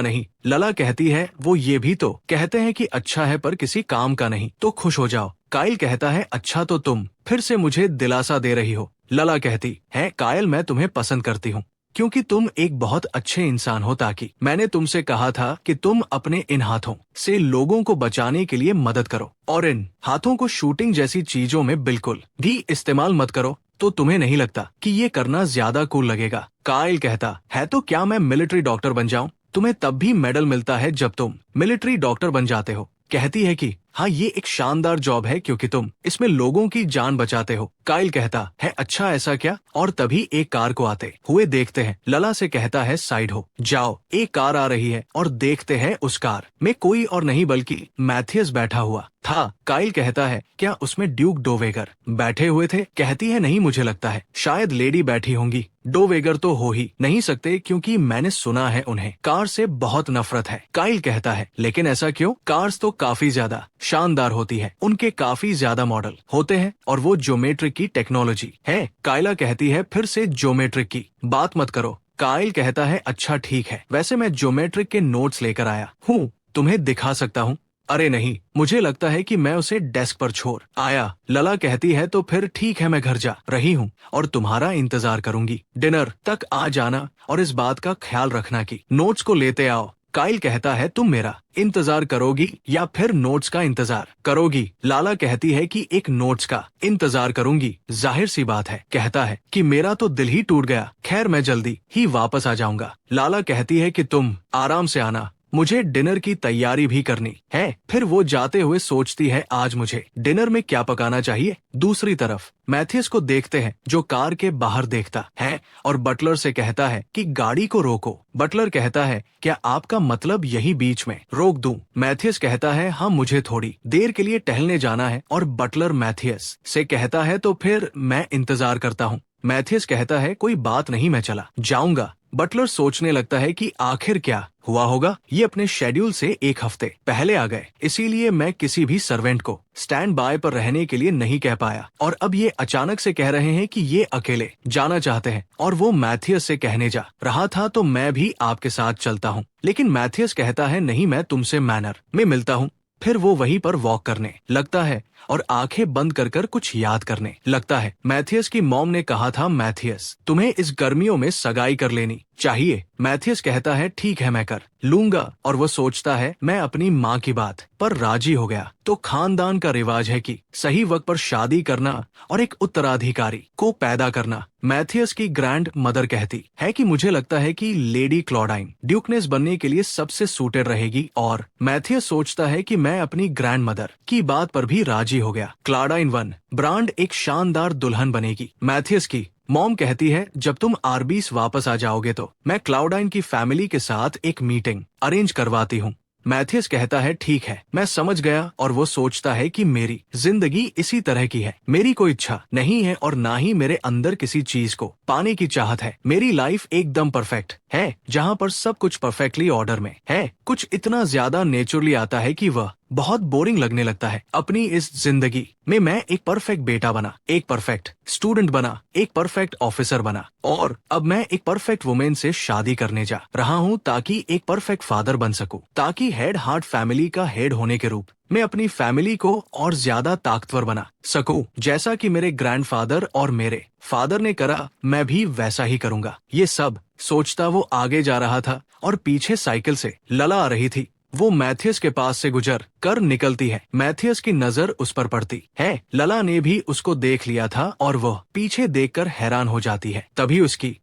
नहीं। लला कहती है, वो ये भी तो कहते हैं कि अच्छा है पर किसी काम का नहीं, तो खुश हो जाओ। काइल कहता है, अच्छा तो तुम फिर से मुझे दिलासा दे रही हो। लला कहती है, काइल मैं तुम्हें पसंद करती हूँ क्योंकि तुम एक बहुत अच्छे इंसान हो। ताकि मैंने तुमसे कहा था कि तुम अपने इन हाथों से लोगों को बचाने के लिए मदद करो और इन हाथों को शूटिंग जैसी चीजों में बिल्कुल भी इस्तेमाल मत करो। तो तुम्हें नहीं लगता कि ये करना ज्यादा कूल लगेगा? काइल कहता है, तो क्या मैं मिलिट्री डॉक्टर बन जाऊं? तुम्हें तब भी मेडल मिलता है जब तुम मिलिट्री डॉक्टर बन जाते हो। कहती है कि हाँ, ये एक शानदार जॉब है क्योंकि तुम इसमें लोगों की जान बचाते हो। काइल कहता है, अच्छा ऐसा क्या? और तभी एक कार को आते हुए देखते हैं। लला से कहता है, साइड हो जाओ, एक कार आ रही है। और देखते हैं उस कार में कोई और नहीं बल्कि मैथियस बैठा हुआ था। काइल कहता है, क्या उसमें ड्यूक डोवेगर बैठे हुए थे? कहती है, नहीं मुझे लगता है शायद लेडी बैठी होंगी। डोवेगर तो हो ही नहीं सकते क्योंकि मैंने सुना है उन्हें कार से बहुत नफरत है। काइल कहता है, लेकिन ऐसा क्यों? कार्स तो काफी ज्यादा शानदार होती है, उनके काफी ज्यादा मॉडल होते हैं और वो ज्योमेट्रिक की टेक्नोलॉजी है। काइला कहती है, फिर से ज्योमेट्रिक की बात मत करो। काइल कहता है, अच्छा ठीक है, वैसे मैं ज्योमेट्रिक के नोट्स लेकर आया हूँ, तुम्हें दिखा सकता हूँ। अरे नहीं, मुझे लगता है कि मैं उसे डेस्क पर छोड़ आया। लला कहती है, तो फिर ठीक है, मैं घर जा रही हूँ और तुम्हारा इंतजार करूंगी। डिनर तक आ जाना और इस बात का ख्याल रखना कि नोट्स को लेते आओ। काइल कहता है, तुम मेरा इंतजार करोगी या फिर नोट्स का इंतजार करोगी? लाला कहती है कि एक नोट्स का इंतजार करूंगी। जाहिर सी बात है, कहता है कि मेरा तो दिल ही टूट गया। खैर मैं जल्दी ही वापस आ जाऊंगा। लाला कहती है कि तुम आराम से आना, मुझे डिनर की तैयारी भी करनी है। फिर वो जाते हुए सोचती है, आज मुझे डिनर में क्या पकाना चाहिए। दूसरी तरफ मैथियस को देखते हैं जो कार के बाहर देखता है और बटलर से कहता है कि गाड़ी को रोको। बटलर कहता है, क्या आपका मतलब यही बीच में रोक दूं? मैथियस कहता है, हाँ मुझे थोड़ी देर के लिए टहलने जाना है। और बटलर मैथियस से कहता है, तो फिर मैं इंतजार करता हूँ। मैथियस कहता है, कोई बात नहीं, मैं चला जाऊंगा। बटलर सोचने लगता है कि आखिर क्या हुआ होगा। ये अपने शेड्यूल से एक हफ्ते पहले आ गए, इसीलिए मैं किसी भी सर्वेंट को स्टैंड बाय पर रहने के लिए नहीं कह पाया। और अब ये अचानक से कह रहे हैं कि ये अकेले जाना चाहते हैं और वो मैथियस से कहने जा रहा था, तो मैं भी आपके साथ चलता हूँ। लेकिन मैथियस कहता है, नहीं, मैं तुमसे मैनर में मिलता हूँ। फिर वो वहीं पर वॉक करने लगता है और आंखें बंद कर कर कुछ याद करने लगता है। मैथियस की मॉम ने कहा था, मैथियस तुम्हें इस गर्मियों में सगाई कर लेनी चाहिए। मैथियस कहता है, ठीक है मैं कर लूंगा, और वो सोचता है मैं अपनी माँ की बात पर राजी हो गया। तो खानदान का रिवाज है कि सही वक्त पर शादी करना और एक उत्तराधिकारी को पैदा करना। मैथियस की ग्रैंड मदर कहती है कि मुझे लगता है कि लेडी क्लॉडाइन ड्यूकनेस बनने के लिए सबसे सूटेड रहेगी, और मैथियस सोचता है कि मैं अपनी ग्रैंड मदर की बात पर भी राजी हो गया। क्लॉडाइन 1 ब्रांड एक शानदार दुल्हन बनेगी। मैथियस की मॉम कहती है, जब तुम आर्बीस वापस आ जाओगे तो मैं क्लाउडाइन की फैमिली के साथ एक मीटिंग अरेंज करवाती हूँ। मैथियस कहता है, ठीक है मैं समझ गया, और वो सोचता है कि मेरी जिंदगी इसी तरह की है। मेरी कोई इच्छा नहीं है और ना ही मेरे अंदर किसी चीज को पाने की चाहत है। मेरी लाइफ एकदम परफेक्ट है, जहाँ पर सब कुछ परफेक्टली ऑर्डर में है। कुछ इतना ज्यादा नेचुरली आता है कि वह बहुत बोरिंग लगने लगता है। अपनी इस जिंदगी में मैं एक परफेक्ट बेटा बना, एक परफेक्ट स्टूडेंट बना, एक परफेक्ट ऑफिसर बना, और अब मैं एक परफेक्ट वुमेन से शादी करने जा रहा हूँ ताकि एक परफेक्ट फादर बन सकूं, ताकि हेड हार्ट फैमिली का हेड होने के रूप मैं अपनी फैमिली को और ज्यादा ताकतवर बना सकूं। जैसा कि मेरे ग्रैंडफादर और मेरे फादर ने करा, मैं भी वैसा ही करूंगा। ये सब सोचता वो आगे जा रहा था और पीछे साइकिल से लला आ रही थी। वो मैथियस के पास से गुजर कर निकलती है। मैथियस की नजर उस पर पड़ती है। लला ने भी उसको देख लिया था और वह पीछे देखकर हैरान हो जाती है। तभी उसकी